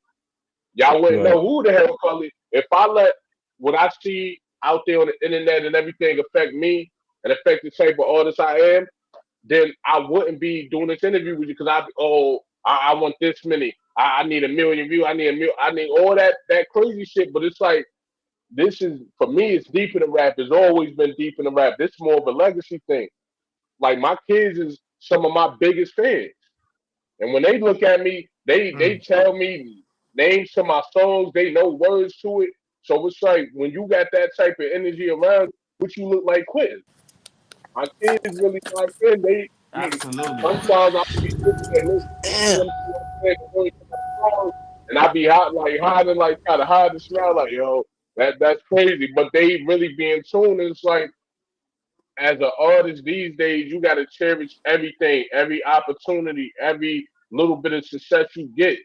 [SPEAKER 4] Y'all wouldn't
[SPEAKER 2] Right.
[SPEAKER 4] know who the hell Cully. If I let what I see out there on the internet and everything affect me and affect the type of artist I am, then I wouldn't be doing this interview with you because I want this many. I need a million views. I need a million. I need all that crazy shit. But it's like this is for me. It's deep in the rap. It's always been deep in the rap. This is more of a legacy thing. Like my kids is some of my biggest fans. And when they look at me, they
[SPEAKER 5] Mm.
[SPEAKER 4] tell me names to my songs. They know words to it. So it's like when you got that type of energy around, what you look like quitting. My kids really locked in.
[SPEAKER 5] Absolutely.
[SPEAKER 4] Sometimes I be sitting there
[SPEAKER 6] damn.
[SPEAKER 4] listening to them say the words to my songs, and I be hiding, like kind of hide the smell, like yo, that's crazy. But they really be in tune. And it's like as an artist these days, you got to cherish everything, every opportunity, every little bit of success you get.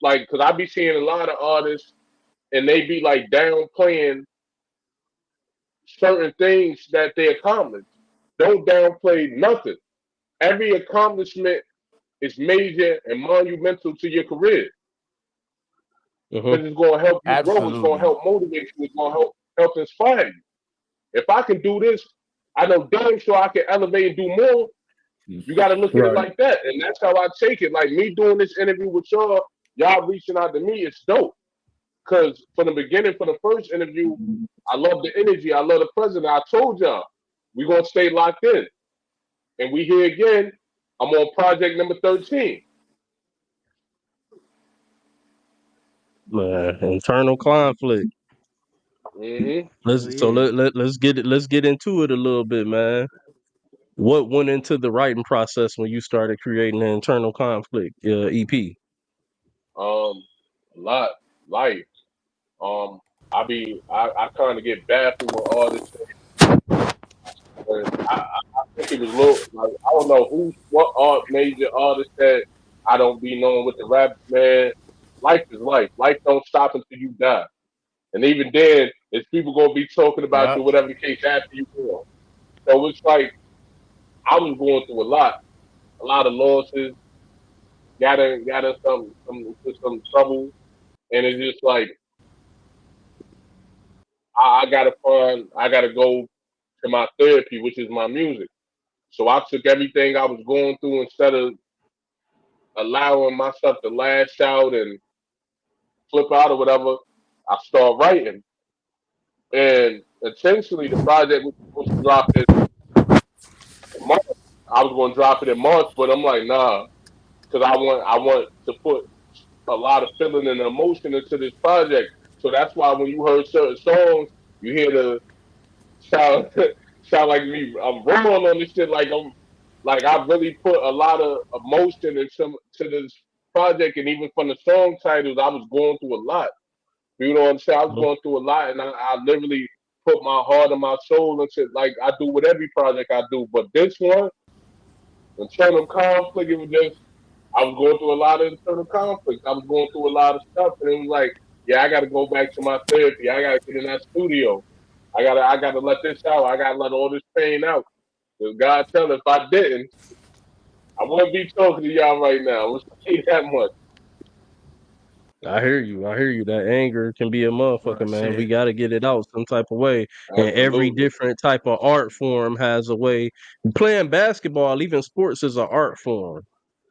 [SPEAKER 4] Like, cause I be seeing a lot of artists and they be like downplaying certain things that they accomplish. Don't downplay nothing. Every accomplishment is major and monumental to your career
[SPEAKER 2] Mm-hmm.
[SPEAKER 4] because it's going to help you grow. It's going to
[SPEAKER 5] Absolutely.
[SPEAKER 4] help motivate you. It's going to help inspire you. If I can do this, I know damn sure I can elevate and do more. You got to look at it
[SPEAKER 2] Right.
[SPEAKER 4] like that, and that's how I take it. Like me doing this interview with y'all reaching out to me, it's dope. Cause from the beginning, for the first interview, I love the energy. I love the president. I told y'all we gonna stay locked in, and we here again. I'm on project number 13.
[SPEAKER 2] Man, internal conflict.
[SPEAKER 4] Hmm.
[SPEAKER 3] Hell
[SPEAKER 2] Let's so
[SPEAKER 3] yeah.
[SPEAKER 2] let's get into it a little bit, man. What went into the writing process when you started creating an internal conflict EP?
[SPEAKER 4] A lot life. Um, I kind of get baffled when artists say, I think it was little like I don't know what art major artist said I don't be knowing what the rap man. Life is life. Life don't stop until you die. And even then, it's people gonna be talking about you,
[SPEAKER 5] Yep.
[SPEAKER 4] whatever the case, after you go. So it's like I was going through a lot of losses, got in some trouble, and it's just like I gotta go to my therapy, which is my music. So I took everything I was going through instead of allowing myself to lash out and flip out or whatever. I start writing, and essentially the project was supposed to drop in March. I was going to drop it in March, but I'm like, nah, because I want to put a lot of feeling and emotion into this project. So that's why when you heard certain songs, you hear the sound sound like me. I'm wrong on this shit. Like I really put a lot of emotion to this project, and even from the song titles, I was going through a lot. You know what I'm saying? I was
[SPEAKER 2] Mhm.
[SPEAKER 4] going through a lot, and I literally put my heart and my soul into like I do with every project I do. But this one, internal conflict, it was just I was going through a lot of internal conflicts. I was going through a lot of stuff, and it was like, yeah, I got to go back to my therapy. I got to get in that studio. I gotta let this out. I gotta let all this pain out. Because God tell, if I didn't, I wouldn't be talking to y'all right now. Let's say that much.
[SPEAKER 2] I hear you. I hear you. That anger can be a
[SPEAKER 5] Well,
[SPEAKER 2] motherfucker, man. We
[SPEAKER 5] shit.
[SPEAKER 2] got to get it out some type of way. And every
[SPEAKER 4] Absolutely.
[SPEAKER 2] different type of art form has a way. Playing basketball, even sports, is an art form.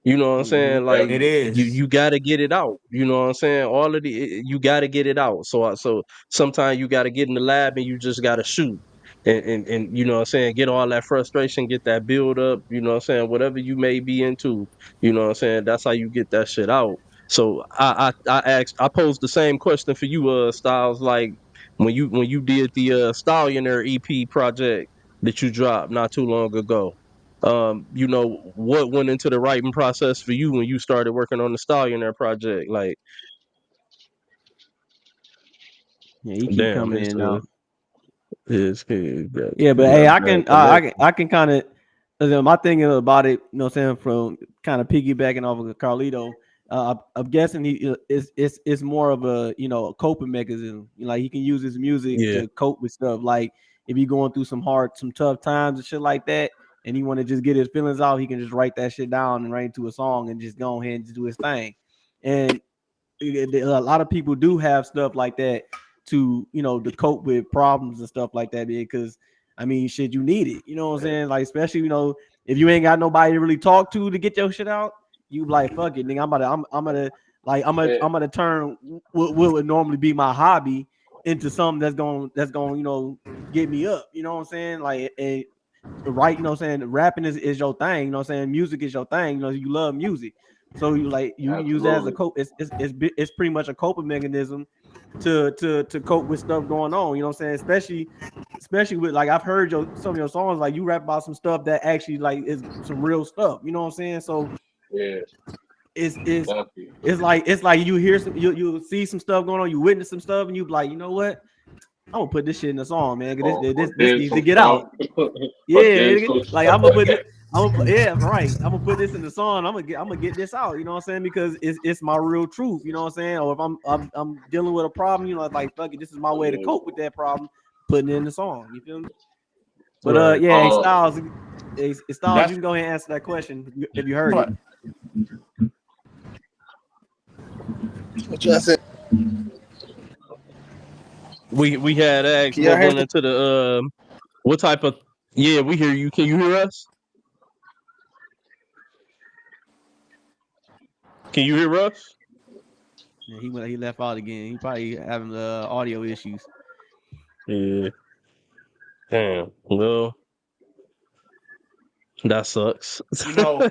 [SPEAKER 2] You know what I'm saying?
[SPEAKER 4] Yep.
[SPEAKER 2] Like
[SPEAKER 5] It
[SPEAKER 2] you
[SPEAKER 5] is.
[SPEAKER 2] got to get it out. You know what I'm saying? All of you got to get it out. So sometimes you got to get in the lab and you just got to shoot. And you know what I'm saying? Get all that frustration, get that build up. You know what I'm saying? Whatever you may be into, you know what I'm saying? That's how you get that shit out. So I posed the same question for you, Styles. Like when you did the Stallionaire EP project that you dropped not too long ago. What went into the writing process for you when you started working on the Stallionaire project? Like,
[SPEAKER 3] Yeah, he keep
[SPEAKER 2] damn,
[SPEAKER 3] coming in and out.
[SPEAKER 2] his
[SPEAKER 3] Yeah, but
[SPEAKER 2] got
[SPEAKER 3] hey,
[SPEAKER 2] a
[SPEAKER 3] I
[SPEAKER 2] bad
[SPEAKER 3] can
[SPEAKER 2] connection.
[SPEAKER 3] I can kind of my thing about it, you know what I'm saying, from kind of piggybacking off of Carlito. I'm guessing he it's more of a, a coping mechanism. Like he can use his music
[SPEAKER 2] Yeah,
[SPEAKER 3] to cope with stuff. Like if he's going through some tough times and shit like that, and he want to just get his feelings out, he can just write that shit down and write into a song and just go ahead and just do his thing. And a lot of people do have stuff like that to, to cope with problems and stuff like that, because I mean, shit, you need it. You know what I'm saying? Like, especially, if you ain't got nobody to really talk to get your shit out, you like, fuck it, nigga. I'm gonna turn what would normally be my hobby into something that's going, get me up. You know what I'm saying? Like, right, rapping is your thing. You know what I'm saying? Music is your thing. You love music, so you can use that as a
[SPEAKER 4] Absolutely.
[SPEAKER 3] cope. It's pretty much a coping mechanism to cope with stuff going on. You know what I'm saying? Especially with, like, I've heard some of your songs, like you rap about some stuff that actually like is some real stuff. You know what I'm saying? So
[SPEAKER 4] Yeah.
[SPEAKER 3] it's it's
[SPEAKER 4] Definitely.
[SPEAKER 3] it's like you hear you see some stuff going on, you witness some stuff, and you be like, you know what? I'm gonna put this shit in the song, man. Cause
[SPEAKER 4] Or
[SPEAKER 3] this
[SPEAKER 4] did
[SPEAKER 3] needs to
[SPEAKER 4] some
[SPEAKER 3] get
[SPEAKER 4] stuff.
[SPEAKER 3] out.
[SPEAKER 4] Or
[SPEAKER 3] Yeah,
[SPEAKER 4] did
[SPEAKER 3] nigga.
[SPEAKER 4] some
[SPEAKER 3] Like
[SPEAKER 4] stuff.
[SPEAKER 3] I'm gonna put it. Yeah, right. I'm gonna put this in the song. I'm gonna get this out. You know what I'm saying? Because it's my real truth. You know what I'm saying? Or if I'm dealing with a problem, it's like, fuck it. This is my way to
[SPEAKER 4] Yeah.
[SPEAKER 3] cope with that problem. Putting it in the song. You feel me? But
[SPEAKER 2] right.
[SPEAKER 3] yeah, hey,
[SPEAKER 4] Uh,
[SPEAKER 3] Styles, Styles, you
[SPEAKER 5] That's
[SPEAKER 3] can go ahead and answer that question if you heard it.
[SPEAKER 5] what.
[SPEAKER 6] What you said?
[SPEAKER 2] We had asked
[SPEAKER 6] Can y'all
[SPEAKER 2] what
[SPEAKER 6] hear
[SPEAKER 2] went
[SPEAKER 6] me?
[SPEAKER 2] into the what type of. Yeah, we hear you. Can you hear us? Can you hear us?
[SPEAKER 3] Yeah, he left out again. He probably having audio issues.
[SPEAKER 2] Yeah. Damn. Well, that sucks.
[SPEAKER 5] You know,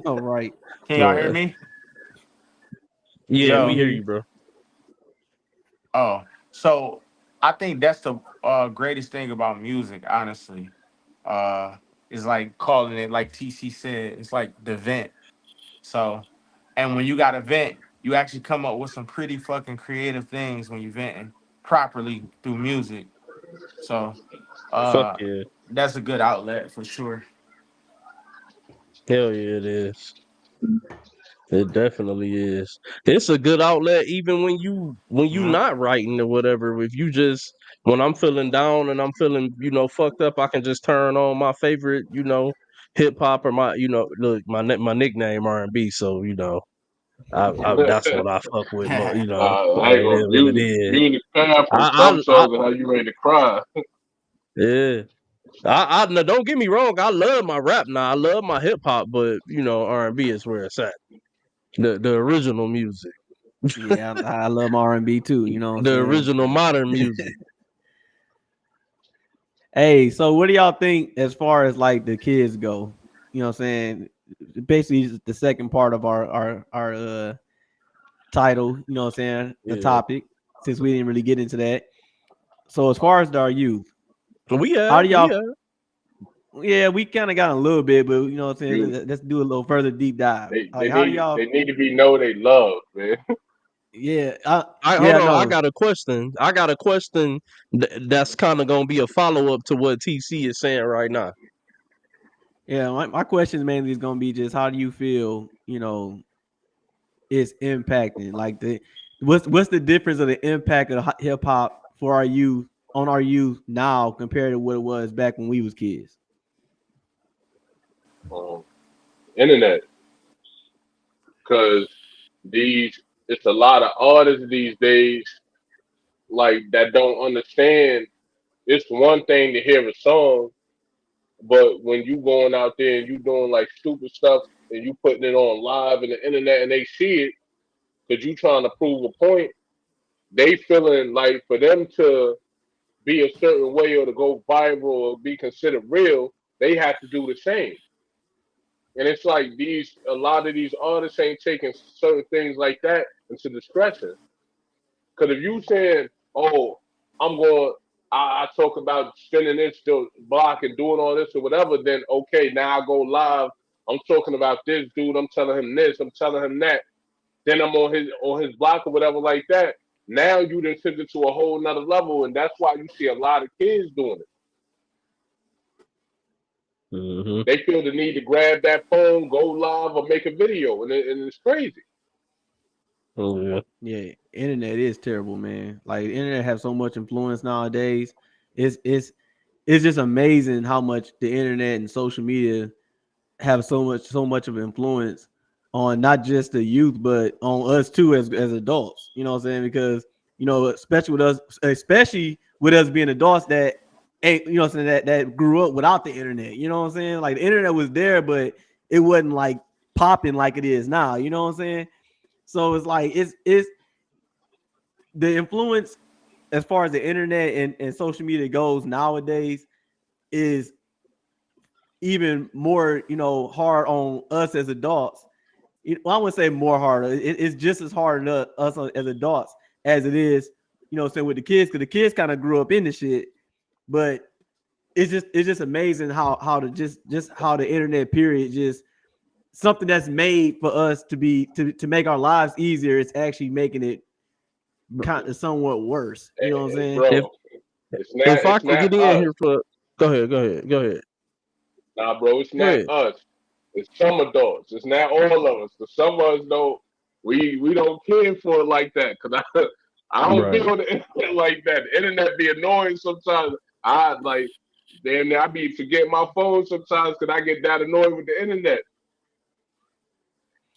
[SPEAKER 3] All right.
[SPEAKER 5] can y'all hear
[SPEAKER 2] Uh,
[SPEAKER 5] me?
[SPEAKER 2] yeah,
[SPEAKER 3] Yeah, we
[SPEAKER 2] we
[SPEAKER 5] Yo.
[SPEAKER 3] hear
[SPEAKER 2] hear
[SPEAKER 3] you.
[SPEAKER 2] you, bro.
[SPEAKER 5] Oh, so I think that's the greatest thing about music, honestly. Uh, is like calling it, like TC said, it's like the vent. So, and when you got a vent, you actually come up with some pretty fucking creative things when you venting properly through music. So,
[SPEAKER 2] Fuck
[SPEAKER 5] uh,
[SPEAKER 2] yeah.
[SPEAKER 5] that's a good outlet for sure.
[SPEAKER 2] Hell yeah, it is. It definitely is. It's a good outlet even when you
[SPEAKER 5] Yeah.
[SPEAKER 2] not writing or whatever. If you just when I'm feeling down and I'm feeling, fucked up, I can just turn on my favorite, hip hop or look, my nickname R&B, so that's what I fuck with,
[SPEAKER 4] I ain't
[SPEAKER 2] it
[SPEAKER 4] gonna
[SPEAKER 2] is what it
[SPEAKER 4] music.
[SPEAKER 2] is.
[SPEAKER 4] Music powerful. Some
[SPEAKER 2] I
[SPEAKER 4] songs are how you ready to cry.
[SPEAKER 2] yeah. I now, don't get me wrong, I love my rap now. I love my hip hop, but R&B is where it's at. The original music.
[SPEAKER 3] Yeah, I love my R&B too. You know what I'm
[SPEAKER 2] The
[SPEAKER 3] saying?
[SPEAKER 2] original modern music.
[SPEAKER 3] Hey, so what do y'all think as far as like the kids go? You know what I'm saying? Basically, it's the second part of our title, you know what I'm saying? The
[SPEAKER 2] Yeah.
[SPEAKER 3] topic, since we didn't really get into that. So as far as our youth,
[SPEAKER 2] We
[SPEAKER 3] how
[SPEAKER 2] have,
[SPEAKER 3] do
[SPEAKER 2] we
[SPEAKER 3] y'all?
[SPEAKER 2] have.
[SPEAKER 3] Yeah, we kind of got a little bit, but you know what I'm saying?
[SPEAKER 4] You,
[SPEAKER 3] Let's do a little further deep dive.
[SPEAKER 4] they
[SPEAKER 3] Like, how do
[SPEAKER 4] need
[SPEAKER 3] y'all?
[SPEAKER 4] they need to be know they love, man.
[SPEAKER 3] Yeah,
[SPEAKER 2] I hold
[SPEAKER 3] yeah,
[SPEAKER 2] on, I
[SPEAKER 3] no,
[SPEAKER 2] got a question. That's kind of gonna be a follow up to what TC is saying right now.
[SPEAKER 3] yeah. My question mainly is gonna be just how do you feel? it's impacting? Like what's the difference of the impact of hip hop for our youth on our youth now compared to what it was back when we was kids?
[SPEAKER 4] Internet, because it's a lot of artists these days like that don't understand. It's one thing to hear a song, but when you going out there and you doing like stupid stuff and you putting it on live in the internet and they see it because you trying to prove a point, they feeling like for them to be a certain way or to go viral or be considered real, they have to do the same. And it's like a lot of these artists ain't taking certain things like that into discretion. Because if you saying, "Oh, I'm going," I talk about spinning this block and doing all this or whatever, then okay, now I go live. I'm talking about this dude. I'm telling him this. I'm telling him that. Then I'm on his block or whatever like that. Now you done took it to a whole nother level, and that's why you see a lot of kids doing it.
[SPEAKER 2] Mm-hmm.
[SPEAKER 4] They feel the need to grab that phone, go live, or make a video, and it's crazy.
[SPEAKER 2] Oh yeah.
[SPEAKER 3] Yeah, internet is terrible, man. Like internet has so much influence nowadays. It's just amazing how much the internet and social media have so much of influence on not just the youth but on us too as adults. You know what I'm saying? Because especially with us being adults that ain't, you know what I'm saying, that grew up without the internet. You know what I'm saying? Like the internet was there, but it wasn't like popping like it is now. You know what I'm saying? So it's like it's the influence as far as the internet and social media goes nowadays is even more, hard on us as adults. I wouldn't say more hard. It's just as hard on us as adults as it is, saying with the kids, because the kids kind of grew up in the shit. But it's just amazing how how the internet period just something that's made for us to make our lives easier. It's actually making it kind of somewhat worse. You know what I'm saying?
[SPEAKER 2] If
[SPEAKER 4] Bro,
[SPEAKER 2] if I
[SPEAKER 4] it's
[SPEAKER 2] can
[SPEAKER 4] not
[SPEAKER 2] get in
[SPEAKER 4] us.
[SPEAKER 2] here for, go ahead.
[SPEAKER 4] Nah, bro, it's
[SPEAKER 2] Go
[SPEAKER 4] not
[SPEAKER 2] ahead.
[SPEAKER 4] us. It's some adults. It's not all of us. Cause some of us don't. We don't care for it like that. Cause I don't be
[SPEAKER 2] Right.
[SPEAKER 4] on the internet like that. The internet be annoying sometimes. I like damn. I be forgetting my phone sometimes because I get that annoyed with the internet.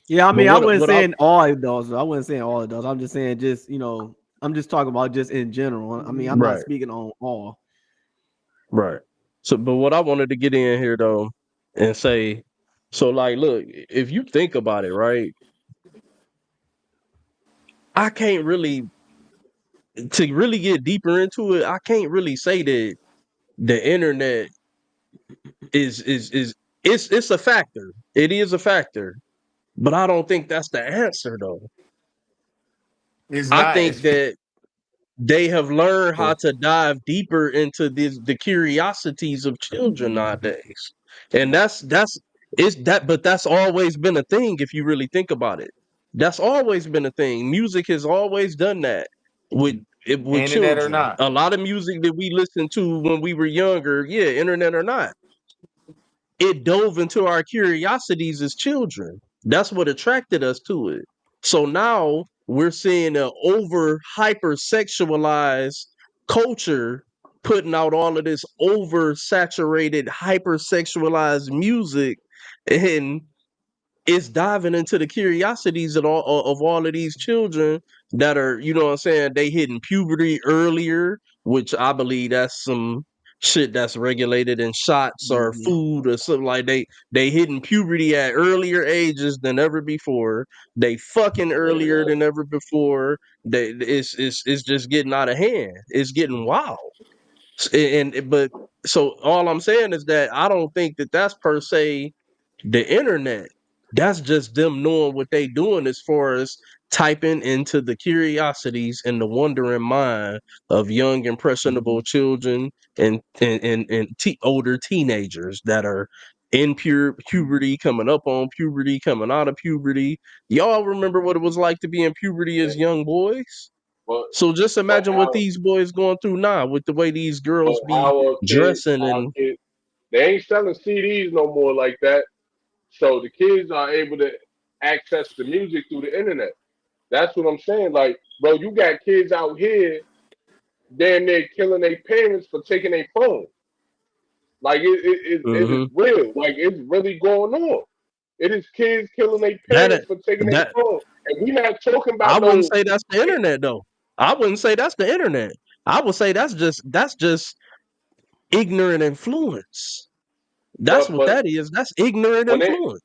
[SPEAKER 3] Yeah, I
[SPEAKER 2] But
[SPEAKER 3] mean, I wasn't
[SPEAKER 2] what I
[SPEAKER 3] saying all adults. I wasn't saying all adults. I'm just saying I'm just talking about just in general. I mean, I'm not
[SPEAKER 2] right,
[SPEAKER 3] speaking on all.
[SPEAKER 2] right. So but what I wanted to get in here though and say, so like look, if you think about it, right, I can't really to really get deeper into it, I can't really say that the internet is it's a factor. It is a factor. But I don't think that's the answer though.
[SPEAKER 5] It's
[SPEAKER 2] I
[SPEAKER 5] not.
[SPEAKER 2] think that they have learned how
[SPEAKER 5] Cool.
[SPEAKER 2] to dive deeper into the curiosities of children nowadays. And that's it's that but that's always been a thing if you really think about it. That's always been a thing. Music has always done that with
[SPEAKER 5] Internet or
[SPEAKER 2] children.
[SPEAKER 5] not.
[SPEAKER 2] A lot of music that we listened to when we were younger, yeah, internet or not, it dove into our curiosities as children. That's what attracted us to it. So now we're seeing an over hyper sexualized culture putting out all of this over saturated, hyper sexualized music, and it's diving into the curiosities of all of these children that are, you know what I'm saying, they hitting puberty earlier, which I believe that's some shit that's regulated in shots or
[SPEAKER 3] Mm-hmm.
[SPEAKER 2] food or something like they hitting puberty at earlier ages than ever before. They fucking earlier than ever before. It's just getting out of hand. It's getting wild. But so all I'm saying is that I don't think that that's per se the internet. That's just them knowing what they doing as far as typing into the curiosities and the wondering mind of young impressionable children and older teenagers that are in puberty, coming up on puberty, coming out of puberty. Y'all remember what it was like to be in puberty as young boys?
[SPEAKER 4] But
[SPEAKER 2] So just
[SPEAKER 4] but
[SPEAKER 2] imagine what these boys going through now with the way these girls be dressing
[SPEAKER 4] our
[SPEAKER 2] and
[SPEAKER 4] kids, they ain't selling CDs no more like that. So the kids are able to access to music through the internet. That's what I'm saying. Like, bro, you got kids out here, damn near killing their parents for taking their phone. Like, it is
[SPEAKER 2] Mm-hmm.
[SPEAKER 4] real. Like, it's really going on. It is kids killing their
[SPEAKER 2] That
[SPEAKER 4] parents for taking their
[SPEAKER 2] that
[SPEAKER 4] phone. And we not talking
[SPEAKER 2] I
[SPEAKER 4] about
[SPEAKER 2] wouldn't
[SPEAKER 4] no.
[SPEAKER 2] say that's the internet though. I wouldn't say that's the internet. I would say that's just ignorant influence. That's what
[SPEAKER 4] But
[SPEAKER 2] that is. That's ignorant
[SPEAKER 4] when it
[SPEAKER 2] influence.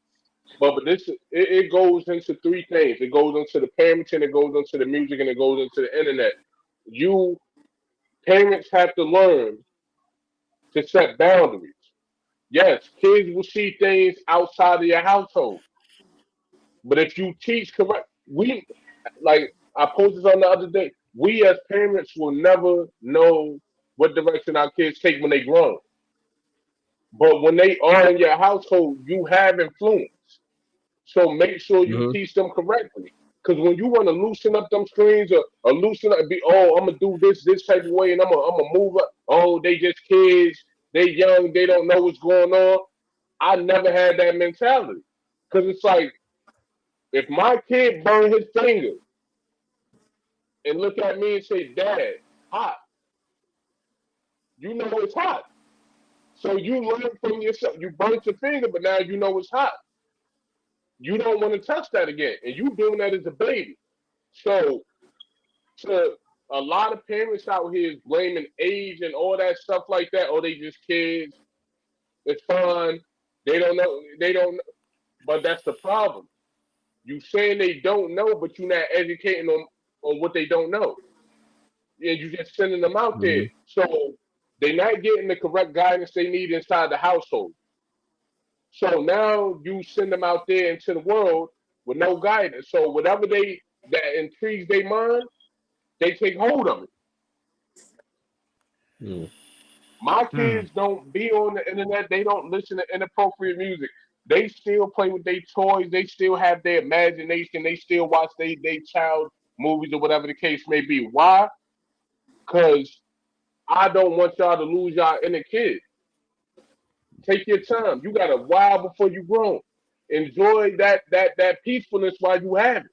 [SPEAKER 4] but this it goes into three things. It goes into the parenting, it goes into the music, and it goes into the internet. You parents have to learn to set boundaries. Yes, kids will see things outside of your household, but if you teach correct, we like I posted on the other day. We as parents will never know what direction our kids take when they grow. But when they are in your household, you have influence. So make sure you
[SPEAKER 2] Mm-hmm.
[SPEAKER 4] teach them correctly. Because when you want to loosen up them screens or loosen up and be, oh, I'm gonna do this type of way and I'm gonna move up. Oh, they just kids, they young, they don't know what's going on. I never had that mentality. Because it's like if my kid burn his finger and look at me and say, Dad, hot, you know it's hot. So you learn from yourself. You burnt your finger, but now you know it's hot. You don't want to touch that again. And you doing that as a baby. So to a lot of parents out here is blaming age and all that stuff like that. Oh, they just kids. It's fine. They don't know. They don't. But that's the problem. You saying they don't know, but you're not educating them on what they don't know. And you just sending them out there.
[SPEAKER 2] Mm-hmm.
[SPEAKER 4] So they're not getting the correct guidance they need inside the household. So now you send them out there into the world with no guidance. So whatever they that intrigues their mind, they take hold of it. My kids don't be on the internet. They don't listen to inappropriate music. They still play with their toys. They still have their imagination. They still watch they child movies or whatever the case may be. Why? Because I don't want y'all to lose y'all inner kid. Take your time. You got a while before you grown. Enjoy that peacefulness while you have it.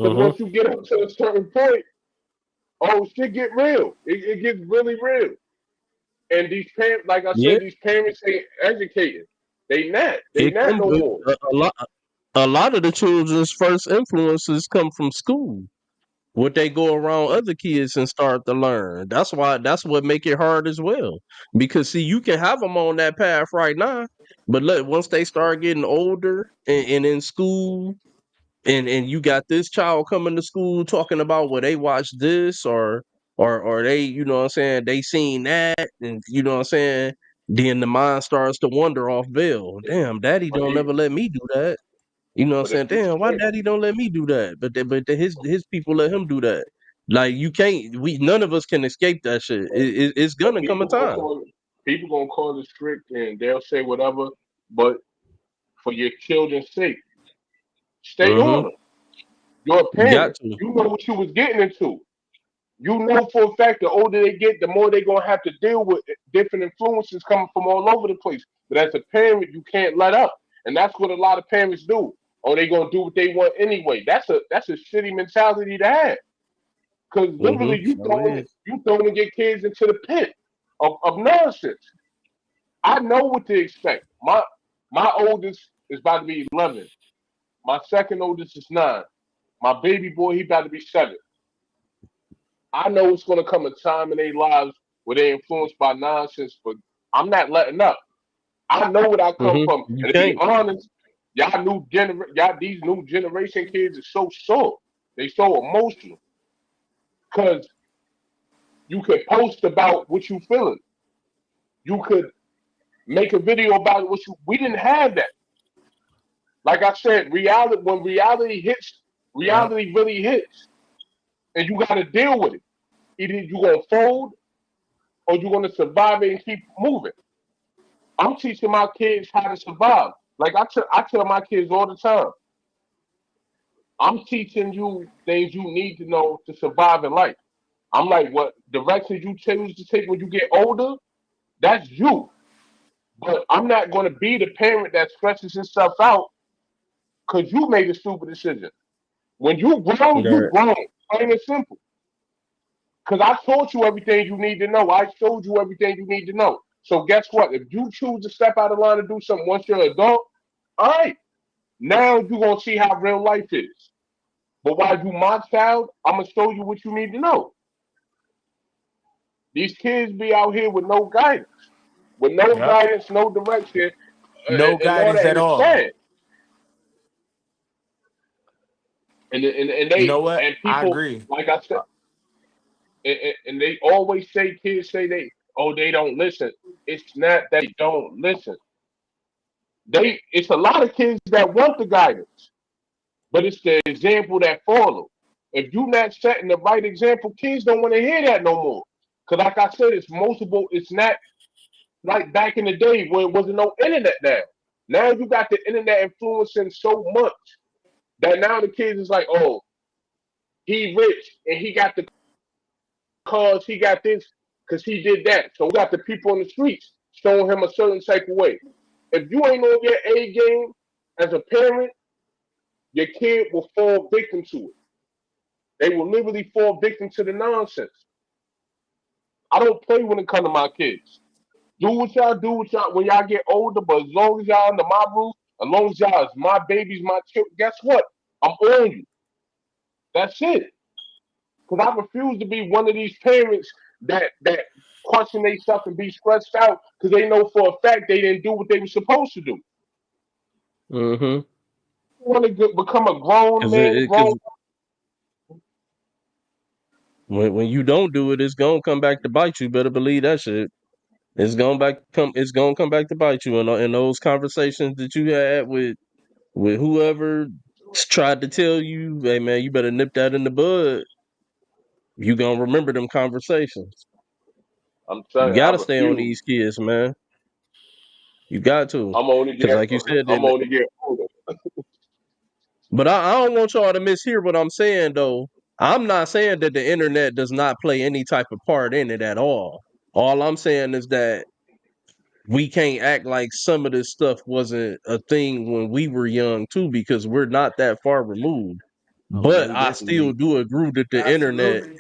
[SPEAKER 4] Because
[SPEAKER 2] Mm-hmm.
[SPEAKER 4] once you get up to a certain point, oh shit get real. It gets really real. And these parents, like I
[SPEAKER 2] Yeah,
[SPEAKER 4] said, these parents ain't educated. They not. They
[SPEAKER 2] it
[SPEAKER 4] not
[SPEAKER 2] come
[SPEAKER 4] no more.
[SPEAKER 2] a lot. A lot of the children's first influences come from school. What they go around other kids and start to learn. That's why. That's what make it hard as well. Because see, you can have them on that path right now, but look, once they start getting older and in school, and you got this child coming to school talking about well they watched this or they what I'm saying they seen that and what I'm saying then the mind starts to wander off veil. Damn, daddy
[SPEAKER 4] But
[SPEAKER 2] don't
[SPEAKER 4] he,
[SPEAKER 2] never let me do that. What I'm
[SPEAKER 4] but it's
[SPEAKER 2] saying?
[SPEAKER 4] the
[SPEAKER 2] Damn, why
[SPEAKER 4] same.
[SPEAKER 2] daddy don't let me do that? But his people let him do that. Like you can't. We none of us can escape that shit. It's
[SPEAKER 4] But
[SPEAKER 2] gonna come a time.
[SPEAKER 4] people gonna call it strict and they'll say whatever. But for your children's sake, stay on
[SPEAKER 2] Mm-hmm.
[SPEAKER 4] them. You're a
[SPEAKER 2] You got
[SPEAKER 4] parent.
[SPEAKER 2] to.
[SPEAKER 4] You know what you was getting into. You know for a fact the older they get, the more they're gonna have to deal with different influences coming from all over the place. But as a parent, you can't let up, and that's what a lot of parents do. Oh, they gonna do what they want anyway. That's a shitty mentality to have. Because
[SPEAKER 2] Mm-hmm.
[SPEAKER 4] literally,
[SPEAKER 3] So is.
[SPEAKER 4] you throwing your kids into the pit of nonsense. I know what to expect. My oldest is about to be 11. My second oldest is 9. My baby boy, he about to be 7. I know it's going to come a time in their lives where they're influenced by nonsense, but I'm not letting up. I know what I come
[SPEAKER 2] Mm-hmm.
[SPEAKER 4] from,
[SPEAKER 2] You
[SPEAKER 4] and to be
[SPEAKER 2] can't.
[SPEAKER 4] honest, y'all these new generation kids are so soft. They so emotional because you could post about what you feeling. You could make a video about what you. We didn't have that. Like I said, reality when reality hits,
[SPEAKER 3] Yeah.
[SPEAKER 4] reality really hits, and you got to deal with it. Either you gonna fold or you gonna survive it and keep moving. I'm teaching my kids how to survive. Like I tell my kids all the time, I'm teaching you things you need to know to survive in life. I'm like, what direction you choose to take when you get older, that's you. But I'm not going to be the parent that stresses himself out because you made a stupid decision. When you grown, you
[SPEAKER 2] Right.
[SPEAKER 4] grown. Plain and simple. Because I taught you everything you need to know. I showed you everything you need to know. So guess what? If you choose to step out of line and do something once you're an adult, all right, now you're going to see how real life is. But while you my child, I'm going to show you what you need to know. These kids be out here with no guidance,
[SPEAKER 5] Yep.
[SPEAKER 4] no direction,
[SPEAKER 5] No
[SPEAKER 4] and all
[SPEAKER 5] guidance
[SPEAKER 4] that. And
[SPEAKER 5] at
[SPEAKER 4] it's
[SPEAKER 5] all.
[SPEAKER 4] sad. And
[SPEAKER 5] You
[SPEAKER 4] they
[SPEAKER 5] know what?
[SPEAKER 4] and
[SPEAKER 5] I
[SPEAKER 4] people,
[SPEAKER 5] agree.
[SPEAKER 4] like I said, and they always say, kids say they don't listen. It's not that they don't listen. It's a lot of kids that want the guidance, but it's the example that follow. If you're not setting the right example, kids don't want to hear that no more. Cause like I said, it's multiple. It's not like back in the day where it wasn't no internet. Now you got the internet influencing so much that now the kids is like, oh, he rich and he got the cars, he got this, cause he did that. So we got the people on the streets showing him a certain type of way. If you ain't on your A game as a parent, your kid will fall victim to it. They will literally fall victim to the nonsense. I don't play when it comes to my kids. Do what y'all when y'all get older, but as long as y'all under my roof, as long as y'all is my babies, my children, guess what? I'm on you. That's it. Because I refuse to be one of these parents that question they stuff and be stressed out because they know for a fact they didn't do what they were supposed to do.
[SPEAKER 2] Mm-hmm.
[SPEAKER 4] Want to become a grown
[SPEAKER 2] Cause
[SPEAKER 4] man, grown.
[SPEAKER 2] when you don't do it, it's gonna come back to bite you. Better believe that shit. It's gonna come back to bite you. And in those conversations that you had with whoever tried to tell you, hey man, you better nip that in the bud. You gonna remember them conversations.
[SPEAKER 4] I'm
[SPEAKER 2] You
[SPEAKER 4] telling you, I
[SPEAKER 2] gotta stay on
[SPEAKER 4] refuse.
[SPEAKER 2] these kids, man. You got to,
[SPEAKER 4] I'm only
[SPEAKER 2] cause
[SPEAKER 4] getting
[SPEAKER 2] like you said,
[SPEAKER 4] I'm only getting older.
[SPEAKER 2] but I don't want y'all to mishear what I'm saying though. I'm not saying that the internet does not play any type of part in it at all. All I'm saying is that we can't act like some of this stuff wasn't a thing when we were young too, because we're not that far removed.
[SPEAKER 3] Oh yeah,
[SPEAKER 2] But
[SPEAKER 3] we
[SPEAKER 2] I
[SPEAKER 3] definitely
[SPEAKER 2] still
[SPEAKER 3] ain't.
[SPEAKER 2] do agree that the internet,
[SPEAKER 5] Absolutely.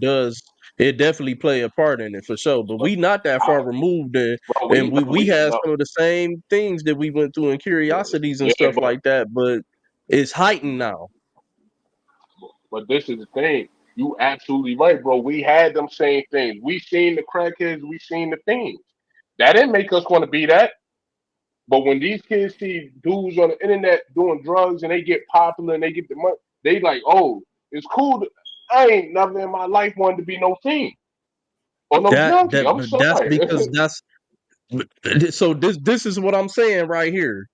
[SPEAKER 2] does it definitely play a part in it for sure. But we not that far
[SPEAKER 4] I,
[SPEAKER 2] removed,
[SPEAKER 4] bro,
[SPEAKER 2] and we
[SPEAKER 4] we
[SPEAKER 2] had
[SPEAKER 4] no,
[SPEAKER 2] some of the same things that we went through and curiosities and
[SPEAKER 4] yeah,
[SPEAKER 2] stuff like that. But it's heightened now.
[SPEAKER 4] but this is the thing. You absolutely right, bro. We had them same things. We seen the crackheads. We seen the things. That didn't make us want to be that. But when these kids see dudes on the internet doing drugs and they get popular and they get the money, they like, oh, it's cool. I ain't never in my life wanted to be no fiend or no junkie. I'm
[SPEAKER 2] But that's
[SPEAKER 4] sorry.
[SPEAKER 2] because that's so this is what I'm saying right here.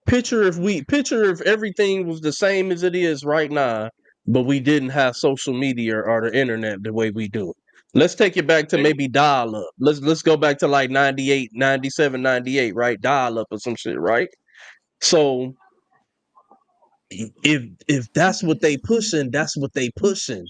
[SPEAKER 2] Picture if everything was the same as it is right now, but we didn't have social media or the internet the way we do. Let's take it back to
[SPEAKER 4] They-
[SPEAKER 2] maybe dial up. Let's go back to like 98, 97, 98, right? Dial up or some shit, right? So if that's what they pushing, that's what they pushing.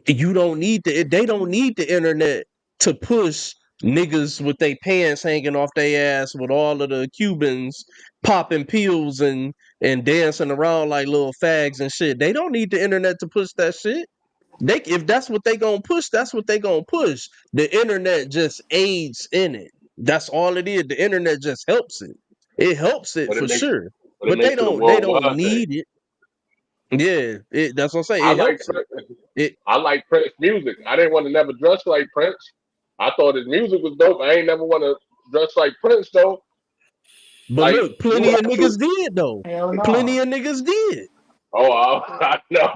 [SPEAKER 2] You don't need they don't need the internet to push niggas with their pants hanging off their ass with all of the Cubans popping pills and dancing around like little fags and shit. They don't need the internet to push that shit. They if that's what they gonna push, that's what they gonna push. The internet just aids in it. That's all it is. The internet just helps it. It helps it
[SPEAKER 4] but
[SPEAKER 2] for sure.
[SPEAKER 4] it
[SPEAKER 2] But
[SPEAKER 4] makes it a
[SPEAKER 2] they don't
[SPEAKER 4] worldwide thing.
[SPEAKER 2] need it. Yeah, that's what I'm saying.
[SPEAKER 4] I
[SPEAKER 2] It
[SPEAKER 4] like
[SPEAKER 2] helps it. It
[SPEAKER 4] I like Prince music. I didn't want to never dress like Prince. I thought his music was dope. I ain't never want to dress like Prince though.
[SPEAKER 2] But
[SPEAKER 4] Like
[SPEAKER 2] look,
[SPEAKER 4] you
[SPEAKER 2] plenty of
[SPEAKER 4] have to.
[SPEAKER 2] niggas did though.
[SPEAKER 5] Hell
[SPEAKER 2] Plenty
[SPEAKER 5] no.
[SPEAKER 2] of niggas did.
[SPEAKER 4] Oh, I know.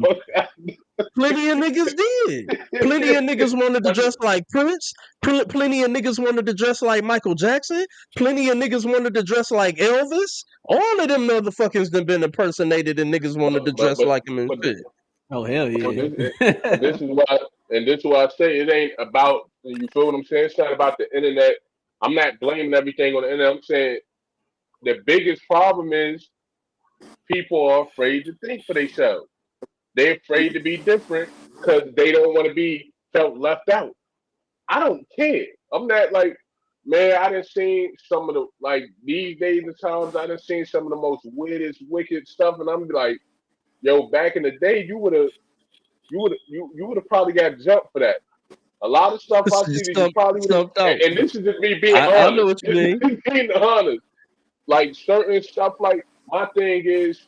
[SPEAKER 2] Plenty of niggas did. Plenty of niggas wanted to
[SPEAKER 4] but
[SPEAKER 2] dress like Prince. Plenty of niggas wanted to dress like Michael Jackson. Plenty of niggas wanted to dress like Elvis. All of them motherfuckers that been impersonated and niggas wanted to
[SPEAKER 4] but
[SPEAKER 2] dress
[SPEAKER 4] but
[SPEAKER 2] like him and
[SPEAKER 4] but
[SPEAKER 2] shit.
[SPEAKER 3] Oh hell
[SPEAKER 4] but
[SPEAKER 3] yeah.
[SPEAKER 4] this is why and this is why I say it ain't about you feel what I'm saying. It's not about the internet. I'm not blaming everything on the internet. I'm saying the biggest problem is people are afraid to think for themselves. They're afraid to be different because they don't want to be felt left out. I don't care. I'm not like. Man, I done seen some of the like these days and times. I done seen some of the most weirdest, wicked stuff, and I'm like, yo, back in the day, you would have probably got jumped for that. A lot of stuff I see that you probably would have,
[SPEAKER 2] Stumped out.
[SPEAKER 4] and this is just me being
[SPEAKER 2] I know
[SPEAKER 4] honest.
[SPEAKER 2] what you
[SPEAKER 4] This is
[SPEAKER 2] mean.
[SPEAKER 4] me being honest. Like certain stuff, like my thing is,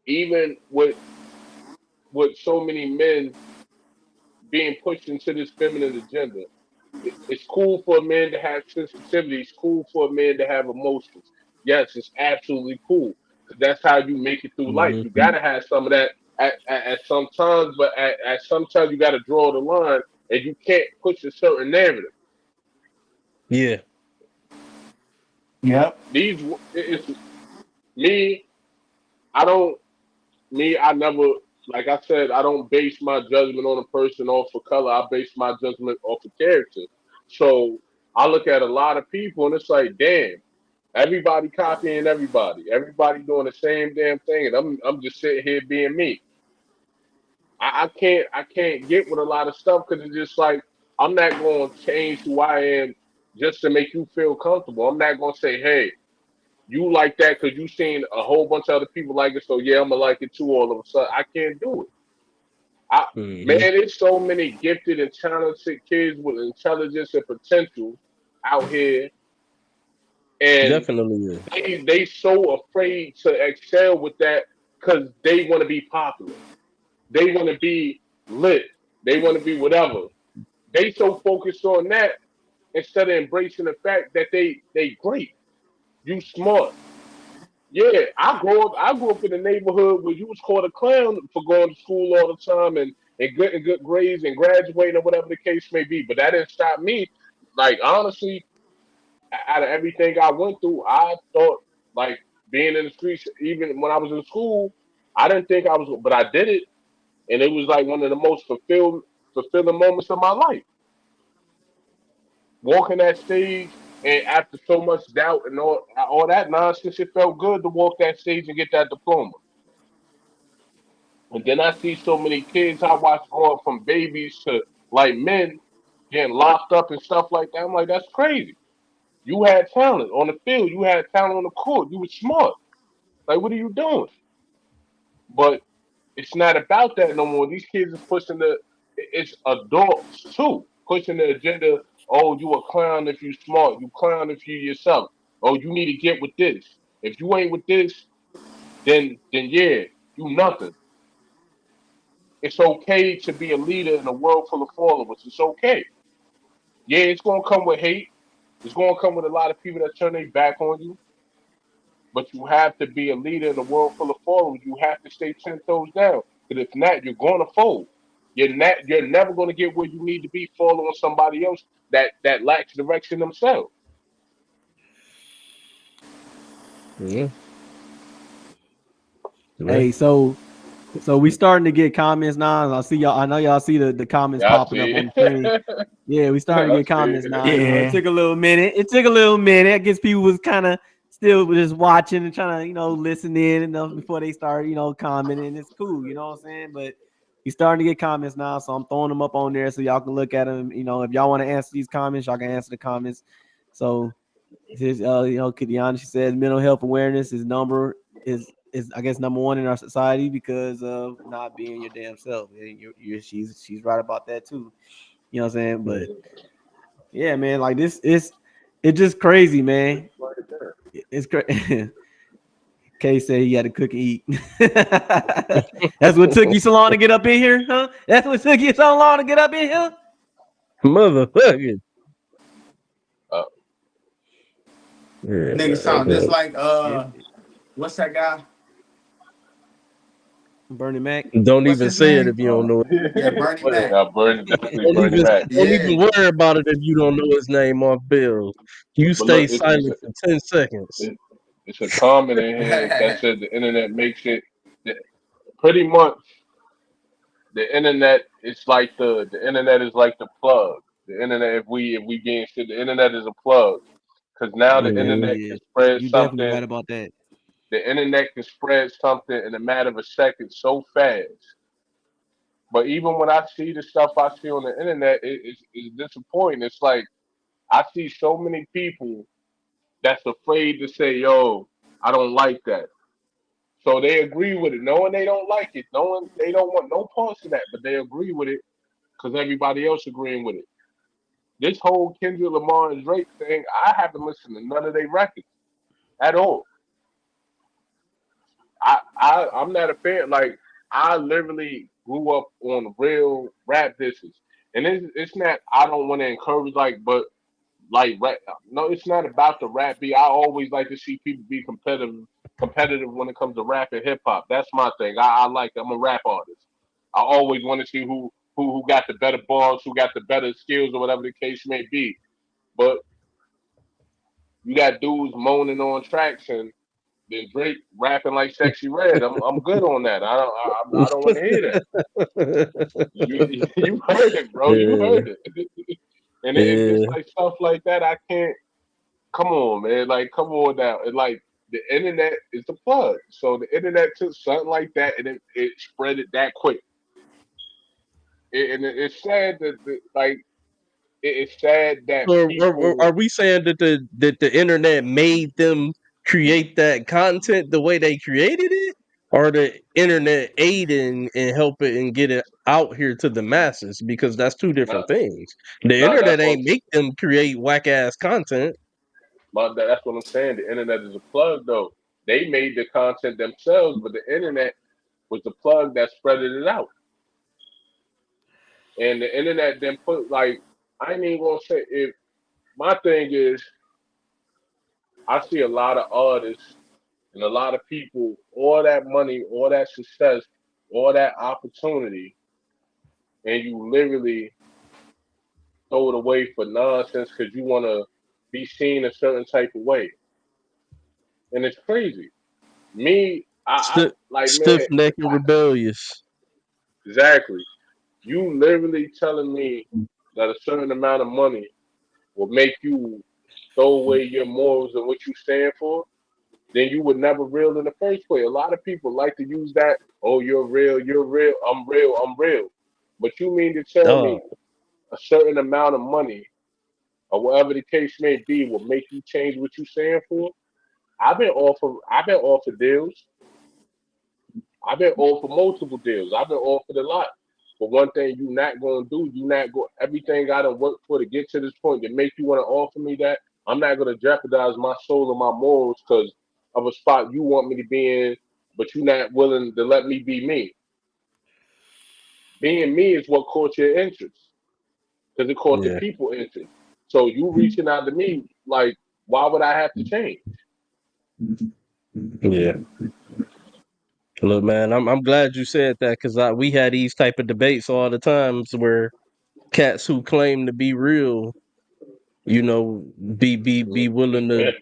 [SPEAKER 4] even with so many men being pushed into this feminine agenda, it's cool for a man to have sensitivity. It's cool for a man to have emotions. Yes, it's absolutely cool because that's how you make it through life.
[SPEAKER 2] Hmm.
[SPEAKER 4] You gotta have some of that at some times, but at some times you gotta draw the line, and you can't push a certain narrative.
[SPEAKER 2] Yeah.
[SPEAKER 5] Yep.
[SPEAKER 4] It's me. I don't. I never, like I said, I don't base my judgment on a person off of color. I base my judgment off of character. So I look at a lot of people and it's like, damn, everybody copying everybody. Everybody doing the same damn thing. And I'm just sitting here being me. I can't get with a lot of stuff because it's just like I'm not going to change who I am just to make you feel comfortable. I'm not going to say, hey, you like that because you seen a whole bunch of other people like it, so yeah, I'm gonna like it too. All of a sudden, I can't do it. Man,
[SPEAKER 2] Hmm.
[SPEAKER 4] there's so many gifted and talented kids with intelligence and potential out here, and
[SPEAKER 2] Definitely is.
[SPEAKER 4] they so afraid to excel with that because they want to be popular. They want to be lit. They want to be whatever. They so focused on that instead of embracing the fact that they great. You smart. Yeah, I grew up in a neighborhood where you was called a clown for going to school all the time and getting good grades and graduating or whatever the case may be. But that didn't stop me. Like honestly, out of everything I went through, I thought like being in the streets, even when I was in school, I didn't think I was, but I did it, and it was like one of the most fulfilling moments of my life. Walking that stage, and after so much doubt and all that nonsense, it felt good to walk that stage and get that diploma. And then I see so many kids I watch grow up from babies to like men getting locked up and stuff like that. I'm like, that's crazy. You had talent on the field, you had talent on the court, you were smart. Like, what are you doing? But it's not about that no more. These kids is pushing it's adults too, pushing the agenda. Oh, you a clown if you smart, you clown if you yourself. Oh, you need to get with this. If you ain't with this, then yeah, you nothing. It's okay to be a leader in a world full of followers. It's okay. Yeah, it's gonna come with hate. It's gonna come with a lot of people that turn their back on you. But you have to be a leader in a world full of followers. You have to stay 10 toes down. Because if not, you're gonna fold. You're never gonna get where you need to be following somebody else that lacks direction themselves.
[SPEAKER 2] Yeah. Yeah.
[SPEAKER 3] Hey, so we starting to get comments now. I see y'all. I know y'all see the comments
[SPEAKER 4] Yeah, I
[SPEAKER 3] popping up
[SPEAKER 4] see
[SPEAKER 3] on the screen.
[SPEAKER 4] it.
[SPEAKER 3] Yeah, we starting to
[SPEAKER 4] I
[SPEAKER 3] get
[SPEAKER 4] see
[SPEAKER 3] comments now.
[SPEAKER 4] it.
[SPEAKER 3] You know, it
[SPEAKER 5] Yeah.
[SPEAKER 3] took a little minute. I guess people was kind of still just watching and trying to, listen in enough before they start, commenting. It's cool, you know what I'm saying? But we starting to get comments now, so I'm throwing them up on there so y'all can look at them. If y'all want to answer these comments, y'all can answer the comments. So this, Kidiana, she says mental health awareness is I guess number one in our society because of not being your damn self. And she's right about that too. You know what I'm saying? But yeah, man, like this is it's just crazy, man. It's crazy. Kay said he had to cook and eat. That's what took you so long to get up in here, huh? That's what took you so long to get up in here.
[SPEAKER 2] Motherfucker.
[SPEAKER 4] Uh,
[SPEAKER 2] Yeah,
[SPEAKER 5] Nigga sound just
[SPEAKER 2] man.
[SPEAKER 5] like
[SPEAKER 3] It,
[SPEAKER 5] what's that guy?
[SPEAKER 3] Bernie Mac.
[SPEAKER 2] Don't
[SPEAKER 5] What's
[SPEAKER 2] even
[SPEAKER 5] his
[SPEAKER 2] say it if
[SPEAKER 5] name?
[SPEAKER 2] you don't know it.
[SPEAKER 5] Yeah, Bernie
[SPEAKER 2] But
[SPEAKER 5] Mac.
[SPEAKER 4] Bernie, definitely
[SPEAKER 2] don't
[SPEAKER 4] Bernie
[SPEAKER 2] even
[SPEAKER 4] Mac.
[SPEAKER 2] don't
[SPEAKER 5] Yeah.
[SPEAKER 2] even worry about it if you don't know his name on bills. You
[SPEAKER 4] But
[SPEAKER 2] stay
[SPEAKER 4] look, it's
[SPEAKER 2] silent for 10 seconds.
[SPEAKER 4] it's a comment in here that said the internet makes it pretty much the internet is like the internet is like the plug. The internet, if we being shit, the internet is a plug because now
[SPEAKER 3] Oh,
[SPEAKER 4] the
[SPEAKER 3] it
[SPEAKER 4] internet
[SPEAKER 3] definitely
[SPEAKER 4] can
[SPEAKER 3] is.
[SPEAKER 4] spread
[SPEAKER 3] You definitely
[SPEAKER 4] something.
[SPEAKER 3] right about that.
[SPEAKER 4] The internet can spread something in a matter of a second so fast. But even when I see the stuff I see on the internet, it's disappointing. It's like I see so many people that's afraid to say, "Yo, I don't like that." So they agree with it, knowing they don't like it, knowing they don't want no parts of that, but they agree with it because everybody else agreeing with it. This whole Kendrick Lamar and Drake thing, I haven't listened to none of their records at all. I'm not a fan. Like I literally grew up on real rap disses, and it's not. I don't want to encourage but like rap. No, it's not about the rap beat. I always like to see people be competitive when it comes to rap and hip hop. That's my thing. I like. I'm a rap artist. I always want to see who got the better bars, who got the better skills, or whatever the case may be. But you got dudes moaning on tracks and then Drake rapping like Sexy Red. I'm good on that. I don't want to hear that. You heard it, bro. You
[SPEAKER 2] Yeah,
[SPEAKER 4] heard it. And it's
[SPEAKER 2] yeah.
[SPEAKER 4] like stuff like that. I can't. Come on, man. Like, come on now. And like the internet is the plug. So the internet took something like that and it spread it that quick. It's sad like it's sad that
[SPEAKER 2] So
[SPEAKER 4] people.
[SPEAKER 2] are we saying that the internet made them create that content the way they created it, or the internet aiding and helping and get it out here to the masses? Because that's two different
[SPEAKER 4] Nah,
[SPEAKER 2] things. The
[SPEAKER 4] nah,
[SPEAKER 2] internet
[SPEAKER 4] that's what
[SPEAKER 2] ain't make them create whack ass content.
[SPEAKER 4] that's what I'm saying. The internet is a plug, though. They made the content themselves, but the internet was the plug that spreaded it out. And the internet then put like I ain't even gonna say if my thing is I see a lot of artists and a lot of people, all that money, all that success, all that opportunity, and you literally throw it away for nonsense because you want to be seen a certain type of way, and it's crazy. Me, I
[SPEAKER 2] Stiff,
[SPEAKER 4] like man,
[SPEAKER 2] stiff necked and rebellious.
[SPEAKER 4] exactly. You literally telling me that a certain amount of money will make you throw away your morals and what you stand for, then you would never real in the first place. A lot of people like to use that, oh, you're real, I'm real, I'm real. But you mean to tell
[SPEAKER 2] Dog.
[SPEAKER 4] me a certain amount of money or whatever the case may be will make you change what you stand for? I've been offered deals. I've been offered multiple deals. I've been offered a lot. But one thing you not gonna do, you not go everything I done worked for to get to this point to make you want to offer me that. I'm not gonna jeopardize my soul and my morals because of a spot you want me to be in, but you're not willing to let me be me. Being me is what caught your interest because it caught the
[SPEAKER 2] Yeah,
[SPEAKER 4] people interest. So you reaching out to me, like, why would I have to change?
[SPEAKER 2] yeah. Look, man, I'm glad you said that because we had these type of debates all the times where cats who claim to be real, you know, be willing to,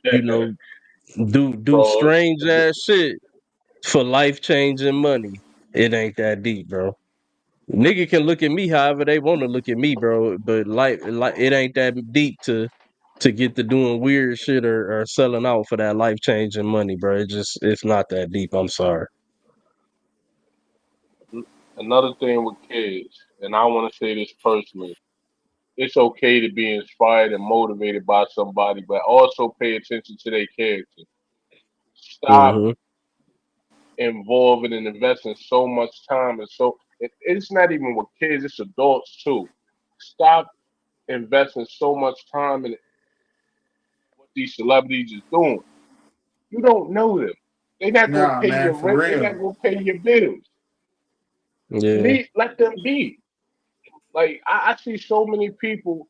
[SPEAKER 2] do
[SPEAKER 4] Bro,
[SPEAKER 2] strange ass shit for life changing money. It ain't that deep, bro. Nigga can look at me however they want to look at me, bro. But like it ain't that deep to get to doing weird shit or selling out for that life changing money, bro. It's not that deep. I'm sorry.
[SPEAKER 4] another thing with kids, and I want to say this personally, it's okay to be inspired and motivated by somebody, but also pay attention to their character. Stop
[SPEAKER 2] Hmm.
[SPEAKER 4] involving and investing so much time and it's not even with kids, it's adults too. Stop investing so much time in what these celebrities is doing. You don't know them. They're not gonna
[SPEAKER 5] Nah,
[SPEAKER 4] pay
[SPEAKER 5] man,
[SPEAKER 4] your
[SPEAKER 5] for
[SPEAKER 4] rent. They're
[SPEAKER 5] real.
[SPEAKER 4] not gonna pay your bills.
[SPEAKER 2] Yeah.
[SPEAKER 4] Let them be. Like I see so many people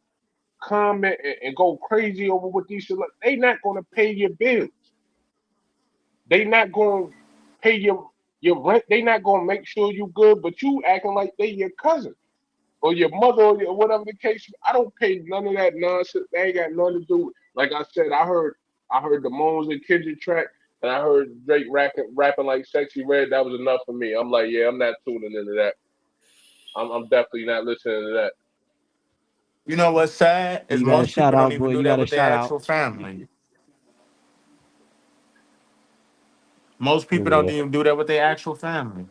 [SPEAKER 4] comment and go crazy over what these celebrities. They not gonna pay your bills. They not gonna pay your rent. They not gonna make sure you good, but you acting like they your cousin or your mother or whatever the case. I don't pay none of that nonsense. They ain't got nothing to do with. Like I said, I heard the Moans and Kendrick track, and I heard Drake rapping like Sexy Red. That was enough for me. I'm like, yeah, I'm not tuning into that. I'm definitely not listening to that.
[SPEAKER 5] You know what's sad is
[SPEAKER 3] You got a
[SPEAKER 5] most
[SPEAKER 3] shout
[SPEAKER 5] people don't
[SPEAKER 3] out, boy.
[SPEAKER 5] even do
[SPEAKER 3] You
[SPEAKER 5] that
[SPEAKER 3] got a
[SPEAKER 5] with their
[SPEAKER 3] shout out.
[SPEAKER 5] actual family. Most people don't
[SPEAKER 2] Yeah.
[SPEAKER 5] even do that with their actual family.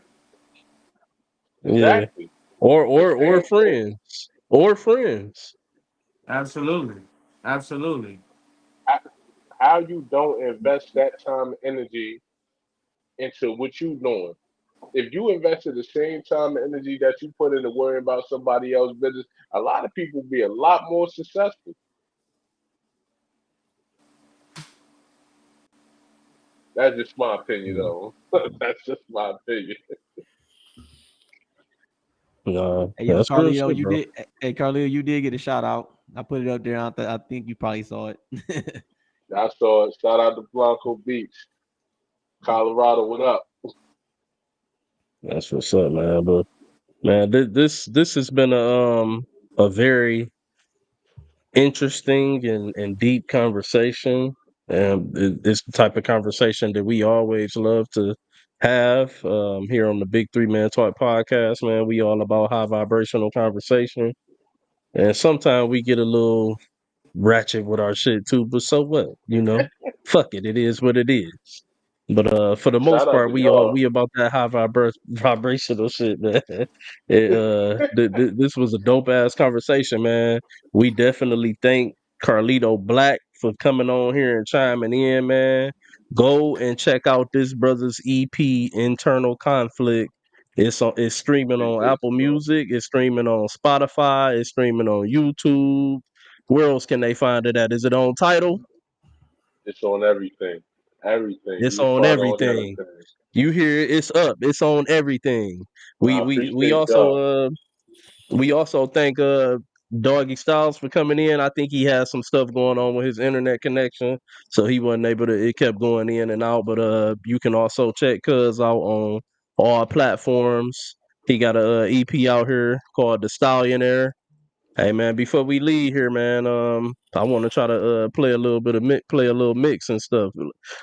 [SPEAKER 2] Yeah.
[SPEAKER 4] Exactly.
[SPEAKER 2] Or
[SPEAKER 4] The
[SPEAKER 2] or or
[SPEAKER 4] same thing.
[SPEAKER 2] friends. Or friends.
[SPEAKER 5] Absolutely. Absolutely.
[SPEAKER 4] How, how you don't invest that time and energy into what you doing? If you invested the same time and energy that you put into worrying about somebody else's business, a lot of people be a lot more successful. That's just my opinion, though. That's just my opinion.
[SPEAKER 2] No,
[SPEAKER 3] Hey, yo,
[SPEAKER 2] that's real
[SPEAKER 3] Carlito,
[SPEAKER 2] shit,
[SPEAKER 3] you
[SPEAKER 2] bro.
[SPEAKER 3] did. Hey, Carlito, you did get a shout out. I put it up there. I think you probably saw it.
[SPEAKER 4] I saw it. Shout out to Blanco Beach, Colorado. What up?
[SPEAKER 2] That's what's up, man. But man, this has been a very interesting and deep conversation. And it's the type of conversation that we always love to have here on the Big Three Man Talk podcast, man. We all about high vibrational conversation. And sometimes we get a little ratchet with our shit too, but so what? Fuck it. It is what it is. But for the
[SPEAKER 4] Shout
[SPEAKER 2] most
[SPEAKER 4] out
[SPEAKER 2] part,
[SPEAKER 4] to y'all.
[SPEAKER 2] we about that high vibrational shit, man. This was a dope ass conversation, man. We definitely thank Carlito Black for coming on here and chiming in, man. Go and check out this brother's EP, Internal Conflict. It's streaming on
[SPEAKER 4] Appreciate
[SPEAKER 2] Apple
[SPEAKER 4] you, bro.
[SPEAKER 2] Music. It's streaming on Spotify. It's streaming on YouTube. Where else can they find it at? Is it on Title?
[SPEAKER 4] It's on everything. Everything.
[SPEAKER 2] It's
[SPEAKER 4] You can
[SPEAKER 2] on
[SPEAKER 4] find it on
[SPEAKER 2] everything.
[SPEAKER 4] everything.
[SPEAKER 2] You hear it, it's up. It's on everything.
[SPEAKER 4] I
[SPEAKER 2] We
[SPEAKER 4] appreciate y'all.
[SPEAKER 2] also thank Doggystylez for coming in. I think he has some stuff going on with his internet connection, so he wasn't able to. It kept going in and out. But you can also check Cuz out on all platforms. He got a EP out here called The Stallionaire. Hey man, before we leave here, man, I want to try to play a little bit of play a little mix and stuff.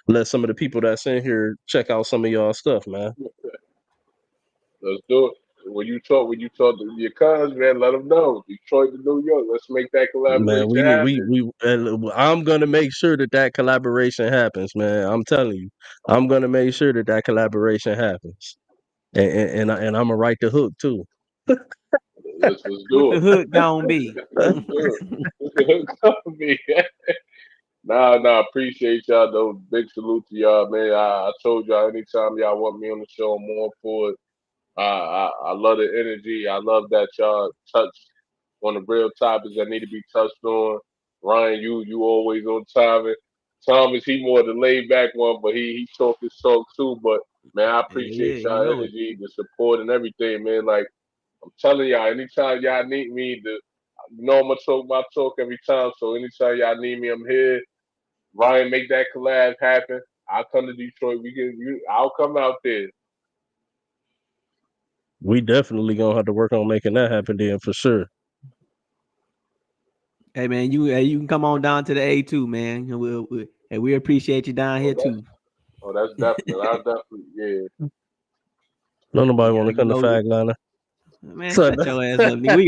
[SPEAKER 2] Let some of the people that's in here check out some of y'all stuff, man.
[SPEAKER 4] Let's do it. When you talk to your cousins, man, let them know. Detroit to New York. Let's make that
[SPEAKER 2] Man,
[SPEAKER 4] collaboration happen.
[SPEAKER 2] I'm gonna make sure that that collaboration happens, man. I'm telling you, I'm gonna make sure that that collaboration happens, and I'm gonna write the hook too.
[SPEAKER 4] Let's
[SPEAKER 3] What
[SPEAKER 4] do
[SPEAKER 3] the
[SPEAKER 4] it.
[SPEAKER 3] hook gonna be?
[SPEAKER 4] Let's do it. Me. Nah, appreciate y'all though. Big salute to y'all, man. I told y'all anytime y'all want me on the show, I'm all for it. I love the energy. I love that y'all touch on the real topics that need to be touched on. Ryan, you always on time. Thomas, he more the laid back one, but he talk his talk too. But man, I
[SPEAKER 3] Yeah,
[SPEAKER 4] appreciate
[SPEAKER 3] yeah, you
[SPEAKER 4] y'all
[SPEAKER 3] know it.
[SPEAKER 4] energy, the support, and everything, man. Like I'm telling y'all, anytime y'all need me, you know I'm gonna talk my talk every time. So anytime y'all need me, I'm here. Ryan, make that collab happen. I'll come to Detroit. I'll come out there.
[SPEAKER 2] We definitely gonna have to work on making that happen then for sure.
[SPEAKER 3] Hey man, you can come on down to the A2, man. And we appreciate you down
[SPEAKER 4] Oh,
[SPEAKER 3] here too.
[SPEAKER 4] that's definite. I definitely, yeah.
[SPEAKER 2] Don't nobody
[SPEAKER 3] Yeah,
[SPEAKER 2] want to
[SPEAKER 3] you
[SPEAKER 2] come to
[SPEAKER 3] know,
[SPEAKER 2] Fag Liner.
[SPEAKER 3] man,
[SPEAKER 2] So,
[SPEAKER 3] shut your ass up, nigga. We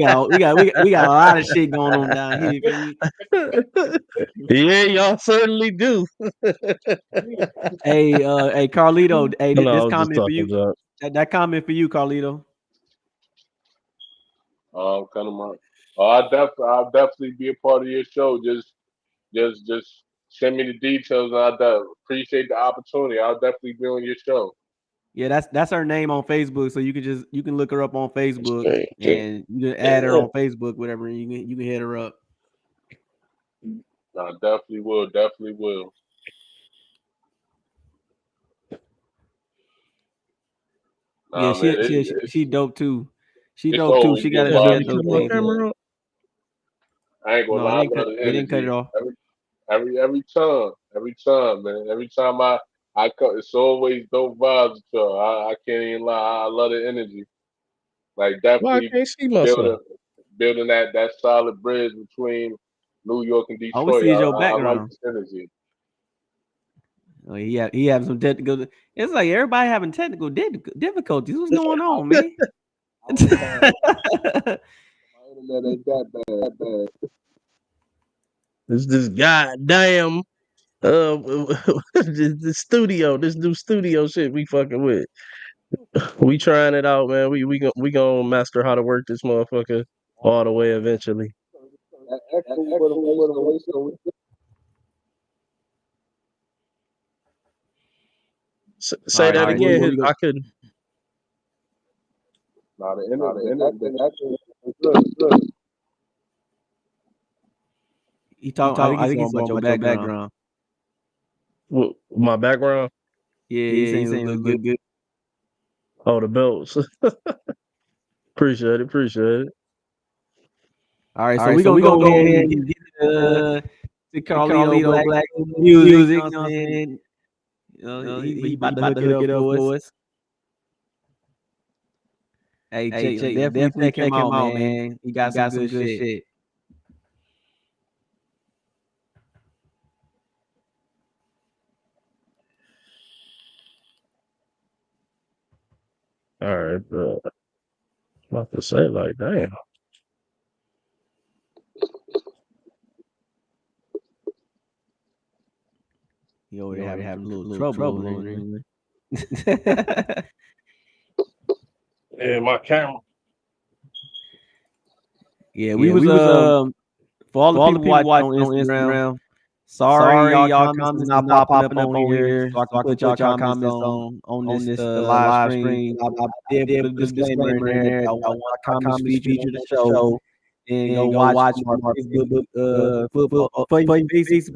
[SPEAKER 3] got a lot of shit going on down here. You feel me?
[SPEAKER 2] yeah, y'all certainly do.
[SPEAKER 3] Hey, Carlito. Hey,
[SPEAKER 2] No, I
[SPEAKER 3] this
[SPEAKER 2] was just
[SPEAKER 3] comment for
[SPEAKER 2] talking
[SPEAKER 3] you.
[SPEAKER 2] junk.
[SPEAKER 3] That comment for you, Carlito.
[SPEAKER 4] Kind of my. I'll definitely be a part of your show. Just send me the details, and appreciate the opportunity. I'll definitely be on your show.
[SPEAKER 3] Yeah, that's her name on Facebook. So you can look her up on Facebook
[SPEAKER 2] Okay.
[SPEAKER 3] and you can add her on Facebook, whatever. And you can hit her up.
[SPEAKER 4] I definitely will. Definitely will.
[SPEAKER 3] Yeah,
[SPEAKER 4] Nah, man,
[SPEAKER 3] she dope too. She
[SPEAKER 4] it's
[SPEAKER 3] dope too.
[SPEAKER 4] always
[SPEAKER 3] She got
[SPEAKER 4] good
[SPEAKER 2] Yeah,
[SPEAKER 3] she
[SPEAKER 2] did
[SPEAKER 3] got
[SPEAKER 2] you
[SPEAKER 4] vibes
[SPEAKER 3] those
[SPEAKER 2] cut
[SPEAKER 4] in
[SPEAKER 2] my
[SPEAKER 4] New
[SPEAKER 3] things.
[SPEAKER 4] York.
[SPEAKER 2] camera off?
[SPEAKER 4] I ain't gonna
[SPEAKER 3] No,
[SPEAKER 4] lie about the
[SPEAKER 3] they didn't cut it
[SPEAKER 4] energy.
[SPEAKER 3] off.
[SPEAKER 4] Every time, man. Every time I cut, it's always dope vibes. So I can't even lie. I love the energy. Like
[SPEAKER 2] Well, I
[SPEAKER 4] definitely
[SPEAKER 2] can't see myself.
[SPEAKER 4] building building that solid bridge between New York and
[SPEAKER 3] All we
[SPEAKER 4] Detroit.
[SPEAKER 3] see is your
[SPEAKER 4] I like
[SPEAKER 3] background.
[SPEAKER 4] this energy.
[SPEAKER 3] Oh, he have some technical. It's like everybody having technical difficulties. What's going on, man?
[SPEAKER 4] I don't know. My internet ain't that bad.
[SPEAKER 2] This goddamn the studio, this new studio shit we fucking with. We trying it out, man. We gonna master how to work this motherfucker all the way eventually. Say that again. I couldn't.
[SPEAKER 3] I think he's talking about your background.
[SPEAKER 2] Well, my background?
[SPEAKER 3] Yeah, he's saying it look good.
[SPEAKER 2] Oh, the belts. Appreciate it.
[SPEAKER 3] All right, so we're gonna go ahead and get to Carlito Black music. You know what I'm saying? He about to hook it up for us. Hey, definitely check him out, man. He got some good shit.
[SPEAKER 2] All right, bro. I'm about to say, like, damn.
[SPEAKER 3] You already having a little trouble over there.
[SPEAKER 2] Yeah, my camera.
[SPEAKER 3] Yeah, we was for all the people watching on Instagram. Sorry, y'all comments not popping up on here. So I can put y'all comments on this live stream. I did put a disclaimer in there. I want our comments featured the show. And go watch our Facebook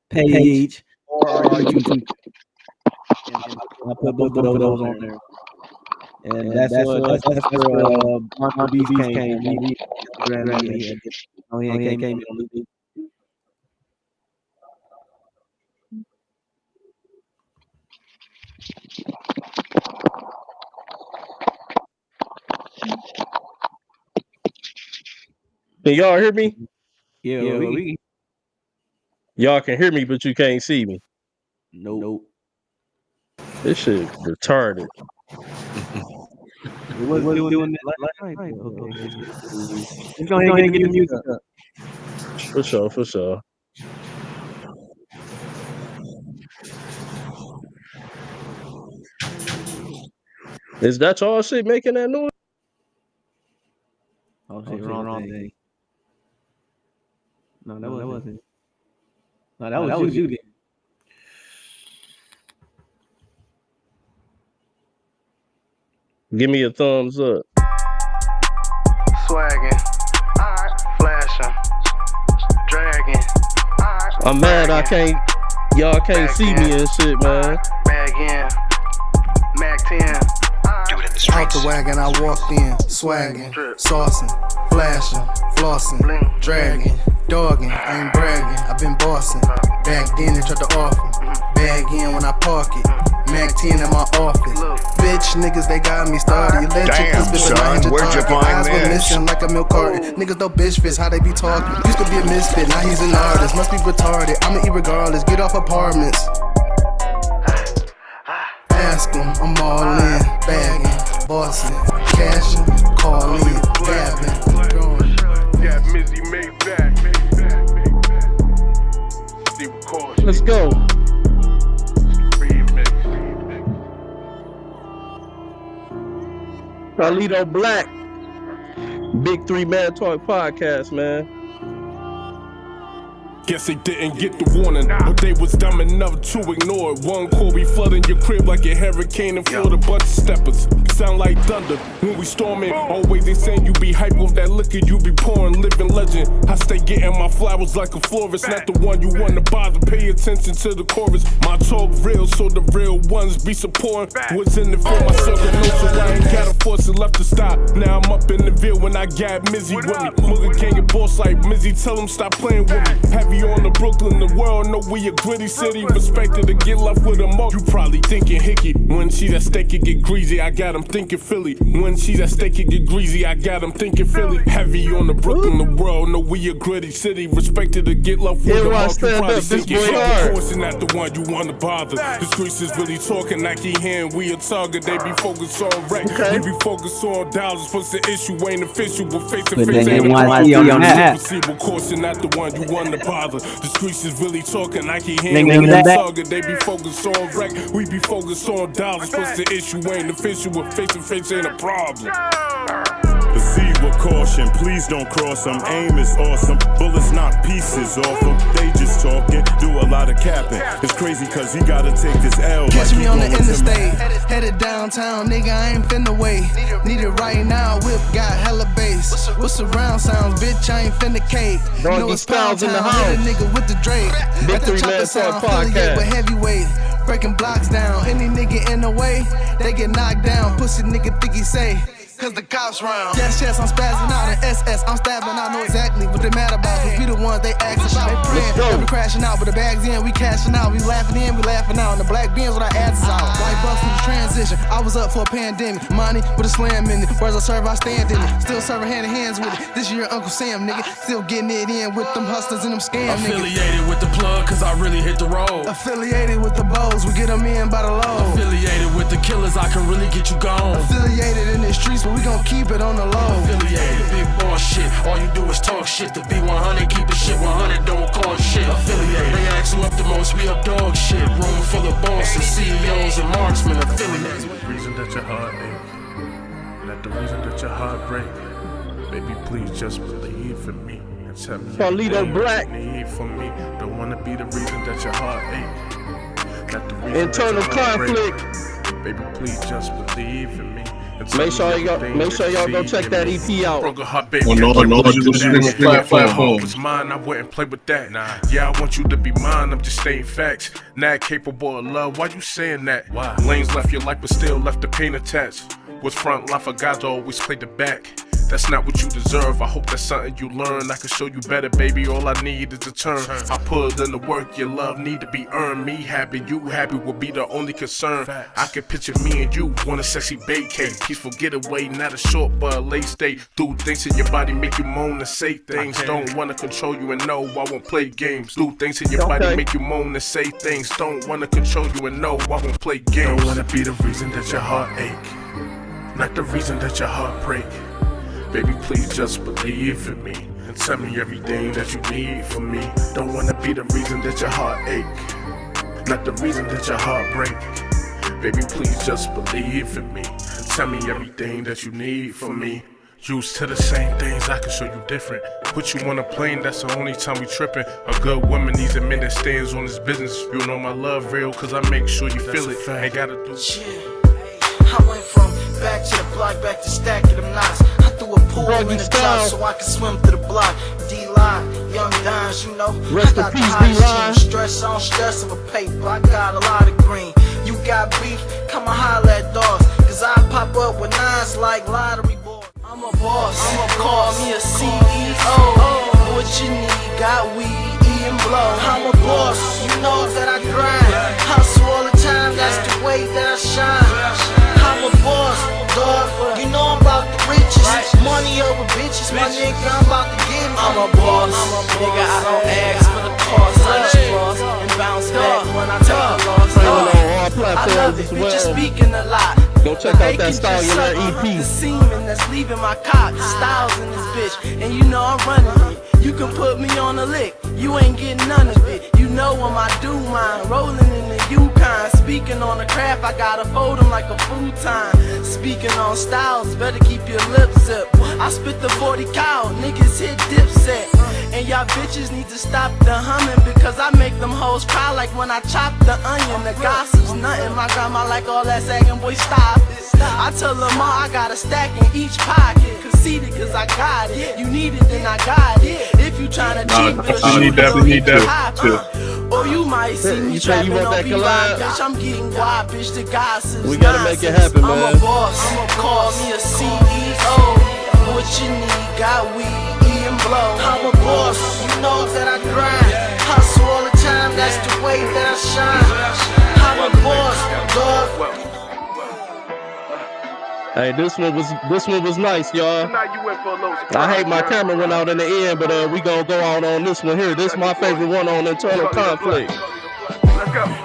[SPEAKER 3] page or our YouTube. And I put both of those on there. And that's where Marco Beast came from. He came in.
[SPEAKER 2] Can y'all hear me?
[SPEAKER 3] Yeah,
[SPEAKER 2] y'all can hear me, but you can't see me.
[SPEAKER 3] Nope.
[SPEAKER 2] This shit retarded.
[SPEAKER 3] It wasn't doing that last night. Okay. Let's go ahead and get the music up.
[SPEAKER 2] For sure. Is that y'all shit making that noise?
[SPEAKER 3] Oh, shit, wrong thing. No, that wasn't. No, that was you.
[SPEAKER 2] Give me a thumbs up.
[SPEAKER 1] Swagging, alright, flashing, dragging, alright.
[SPEAKER 2] I'm mad y'all can't see me and shit, man.
[SPEAKER 1] Bag in, Mac 10. Do it in the streets. Out the wagon, I walked in, swagging, saucing, flashing, flossing, dragging, dogging, I ain't bragging, I've been bossing. Back then they tried to offer, bag in when I park it. Mac 10 in my office. Bitch niggas, they got me started.
[SPEAKER 7] Damn, son, where'd you find this?
[SPEAKER 1] Eyes missing like a milk carton. Niggas don't bitch fist, how they be talking. Used to be a misfit, now he's an artist. Must be retarded, I'ma eat regardless. Get off apartments. Ask him, I'm all in. Bagging, bossing, cashing, calling, dabbing.
[SPEAKER 4] Yeah, Mizzy made back.
[SPEAKER 2] Let's go. Carlito Black, Big 3 Man Talk Podcast, man.
[SPEAKER 8] Guess they didn't get the warning, but they was dumb enough to ignore it. One call, we flooding your crib like a hurricane and flood a bunch of steppers. Sound like thunder when we storming. Always they saying you be hype with that liquor you be pouring. Living legend, I stay getting my flowers like a florist. Not the one you wanna bother, pay attention to the chorus. My talk real, so the real ones be supporting. What's in it for my circle, no, so I ain't got a force and left to stop. Now I'm up in the Ville when I got Mizzy with me. Mugga can't get boss like Mizzy, tell him stop playing with me. Heavy on the Brooklyn, the world know we a gritty city. Respected to get left with a mo. You probably thinking hickey. When she that steak it get greasy, I got him thinking Philly. When she that steak it get greasy, I got him thinking Philly. Heavy on the Brooklyn, the world know we a gritty city. Respected to get left with a mo. You probably thinking hickey. Of course, not the one you wanna bother. The streets is really talking like he hand. We a target, they be focused on wreck. We be focused on dollars. Plus the issue ain't official, but face to face ain't a problem. Of course, not the one you wanna bother. The streets is really talking like he handling that target. They be focused on wreck, we be focused on dollars. Plus the issue ain't official, but face to face ain't a problem. The Z with caution, please don't cross them. Aim is awesome, bullets knock pieces off them. They just talking, do a lot of capping. It's crazy cause he gotta take this L.
[SPEAKER 1] Catch me on the interstate, headed downtown, nigga, I ain't finna wait. Need it right now, whip got hella bass. What's surround sounds, bitch, I ain't finna cake.
[SPEAKER 2] Doggystylez in the house.
[SPEAKER 1] Hit a nigga with the Drake. At the chopper sound, affiliate with heavyweight. Breaking blocks down, any nigga in the way, they get knocked down. Pussy nigga think he say, cause the cops round. Yes, I'm spazzing out in SS, I'm stabbing out, know exactly what they mad about. Cause we the ones they ask about. They praying, they be crashing out, but the bags in, we cashing out. We laughing in, we laughing out. And the black beans with our asses out. White bucks through the transition, I was up for a pandemic. Money with a slam in it, whereas I serve, I stand in it. Still serving hand in hands with it. This year Uncle Sam, nigga, still getting it in with them hustlers and them scam niggas.
[SPEAKER 9] Affiliated with the plug, cause I really hit the road.
[SPEAKER 1] Affiliated with the bows, we get them in by the low.
[SPEAKER 9] Affiliated with the killers, I can really get you gone.
[SPEAKER 1] Affiliated in the streets, but we gon' keep it on the low.
[SPEAKER 9] Affiliated, big boss shit. All you do is talk shit. The B100, keep the shit 100, don't call shit. Affiliated, they ask who up the most, we up dog shit. Room full of bosses, CEOs and marksmen. Affiliated.
[SPEAKER 8] The reason that your heart ache, not the reason that your heart break. Baby, please just believe in me and tell me
[SPEAKER 2] Carlito Black.
[SPEAKER 8] you need for me. Don't wanna be the reason that your heart ache, not the reason
[SPEAKER 2] Internal
[SPEAKER 8] that your heart
[SPEAKER 2] conflict.
[SPEAKER 8] break. Baby, please just believe in me.
[SPEAKER 2] Make sure y'all go check that EP out.
[SPEAKER 8] Was mine, I wouldn't play with that. Yeah, I want you to be mine, I'm just stating facts. Not capable of love, why you saying that? Why? Lanes left your life, but still left the pain attached. Was front line, forgot to always play the back. That's not what you deserve, I hope that's something you learn. I can show you better, baby, all I need is a turn. I put in the work, your love need to be earned. Me happy, you happy will be the only concern. I can picture me and you on a sexy vacay. Peaceful getaway, not a short but a late stay. Do things in your body, make you moan and say things. Don't wanna control you and no, I won't play games. Do things in your body, make you moan and say things. Don't wanna control you and no, I won't play games. Don't wanna be the reason that your heart ache, not the reason that your heart break. Baby, please just believe in me and tell me everything that you need from me. Don't wanna be the reason that your heart ache, not the reason that your heart break. Baby, please just believe in me and tell me everything that you need from me. Used to the same things, I can show you different. Put you on a plane, that's the only time we trippin'. A good woman needs a man that stands on his business. You know my love real, cause I make sure you feel it. Ain't gotta do it.
[SPEAKER 10] I went from back to the block, back to stacking them knots. I threw a pool in the drop so I could swim through the block. D-Line, young Dons, you know.
[SPEAKER 2] Rest in peace, D-Line.
[SPEAKER 10] Stress on stress of a paper, I got a lot of green. You got beef, come and holler at dogs. Cause I pop up with nines like lottery board. I'm a boss, call me a CEO. What you need, got weed, eating blow. I'm a boss, you know that I grind. Hustle all the time, that's the way that I shine. I'm a boss, dog, you know I'm about the riches. Money over bitches, my nigga, I'm about to get it. I'm a boss, nigga, I don't ask for the cost. I just floss and bounce back when I take a loss. I love it, bitches speaking a lot.
[SPEAKER 2] Go check out that style in that EP.
[SPEAKER 10] The semen that's leaving my cock, styles in this bitch, and you know I'm running it. You can put me on a lick, you ain't getting none of it. You know when I do mine, rolling in the Yukon. Speaking on the craft, I gotta fold them like a futon. Speaking on styles, better keep your lips up. I spit the 40 cow, niggas hit Dipset. And y'all bitches need to stop the humming, because I make them hoes cry like when I chop the onion. The gossip's nothing, my grandma like all that sagging, boy stop it. I tell them all I got a stack in each pocket. Conceited cause I got it, you need it then I got it. If you tryna cheat, bitch, you need that. Or you might see me trapping on B-Line, bitch, I'm getting wild, bitch, the gossip's
[SPEAKER 2] we gotta make it happen, man.
[SPEAKER 10] I'm a boss, call me a CEO. What you need, got weed, eating blow. I'm a boss, you know that I grind. Hustle all the time, that's the way that I shine. I'm a boss, dog.
[SPEAKER 2] Hey, this one was nice, y'all. I hate my camera went out in the end, but we gonna go out on this one here. This is my favorite one on internal conflict.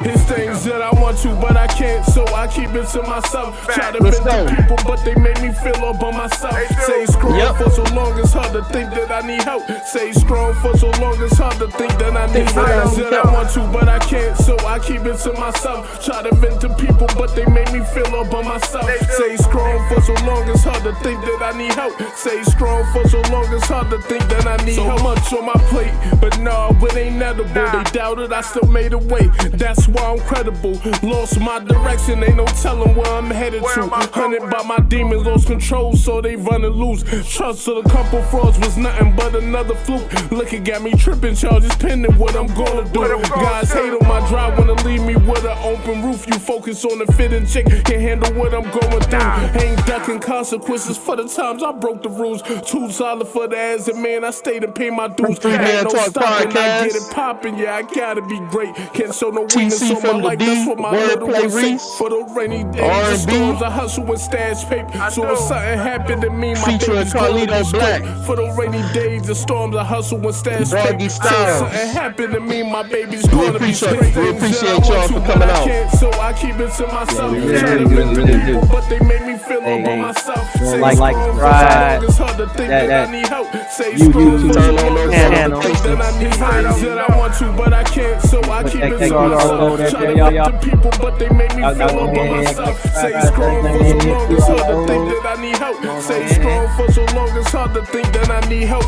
[SPEAKER 8] It's things that I want want to, but I can't, so I keep it to myself. Try to vent to people, but they make me feel all by myself. Say strong for so long, it's hard to think that I need help. Say strong for so long, it's hard to think that I need help. Said I want to, but I can't, so I keep it to myself. Try to vent to people, but they make me feel all by myself. Say strong for so long, it's hard to think that I need help. Say strong for so long, it's hard to think that I need help. So much on my plate, but no, it ain't edible. They doubted, I still made a way. That's why I'm credible. Lost my direction, ain't no telling where I'm headed to. Hunted by my demons, lost control, so they running loose. Trust of a couple frauds was nothing but another fluke. Looking at me tripping, charges pending what I'm gonna do. Guys hate on my drive, wanna leave me with an open roof. You focus on the fitting chick, can't handle what I'm going through. Ain't ducking consequences for the times I broke the rules. Too solid for the ass, and man, I stayed and paid my dues. Ain't no stopping, I get it popping, yeah, I gotta be great. Can't show no weakness on my life, that's what my little one say. For the rainy days and storms, I hustle and stash paper. So if something happened to me, my baby's Carlito Black. For the rainy days and storms, I hustle and stash paper. So if something happened to me, my baby's gonna be straight.
[SPEAKER 2] We appreciate y'all for coming out.
[SPEAKER 8] So I keep it to myself. Try to vent to people, but they make me feel all by myself. Say
[SPEAKER 3] like subscribe.
[SPEAKER 8] it's hard to think that I need help. Say
[SPEAKER 3] YouTube
[SPEAKER 2] turn on those
[SPEAKER 3] channel.
[SPEAKER 8] that I need help. Said I want to, but I can't. So I keep it to myself. Try to vent to people, but they make me feel all by myself. Say strong for so long, it's hard to think that I need help. Say strong for so long, it's hard to think that I need help.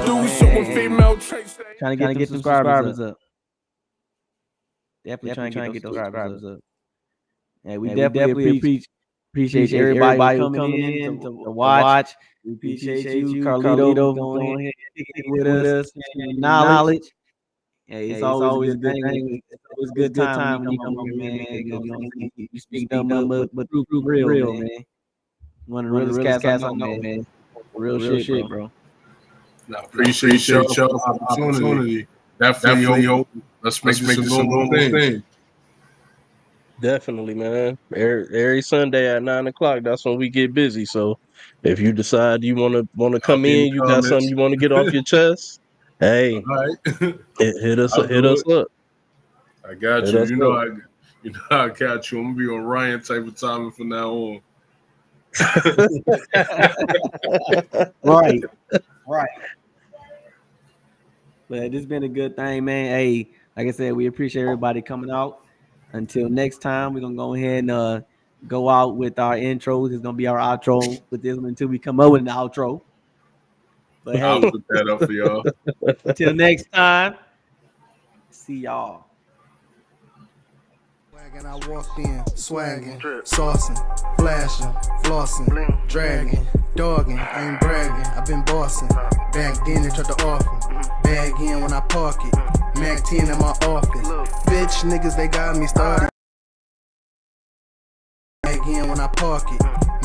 [SPEAKER 8] Do showing female traits.
[SPEAKER 3] Trying to get subscribers up. Definitely trying to get those subscribers up. Yeah, we definitely appreciate everybody coming in to watch. We appreciate you, Carlito, going ahead with us, knowledge. Yeah, it's always a good thing. It's a good time when you come over here, man. You speak nothing but real, man. One of the realest cats I know, man. Real shit, bro.
[SPEAKER 4] I appreciate y'all opportunity. Definitely hope. Let's make this a normal thing.
[SPEAKER 2] Definitely, man. Every Sunday at 9 o'clock, that's when we get busy. So if you decide you wanna come in, you got something you want to get off your chest, hey, hit us up.
[SPEAKER 4] I got you. You know I got you. I'm gonna be on Ryan type of timing from now on.
[SPEAKER 3] Right. But this been a good thing, man. Hey, like I said, we appreciate everybody coming out. Until next time, we're gonna go ahead and go out with our intros. It's gonna be our outro with this one until we come up with an outro. But hey,
[SPEAKER 4] I'll put that up for y'all.
[SPEAKER 3] Until next time, see y'all.
[SPEAKER 1] I walked in, swagging, saucing, flashing, flossing, dragging, dogging, ain't bragging. I've been bossing. Back then they tried to off me. Bag in when I park it. Mac 10 in my office. Bitch niggas, they got me started. Bag in when I park it.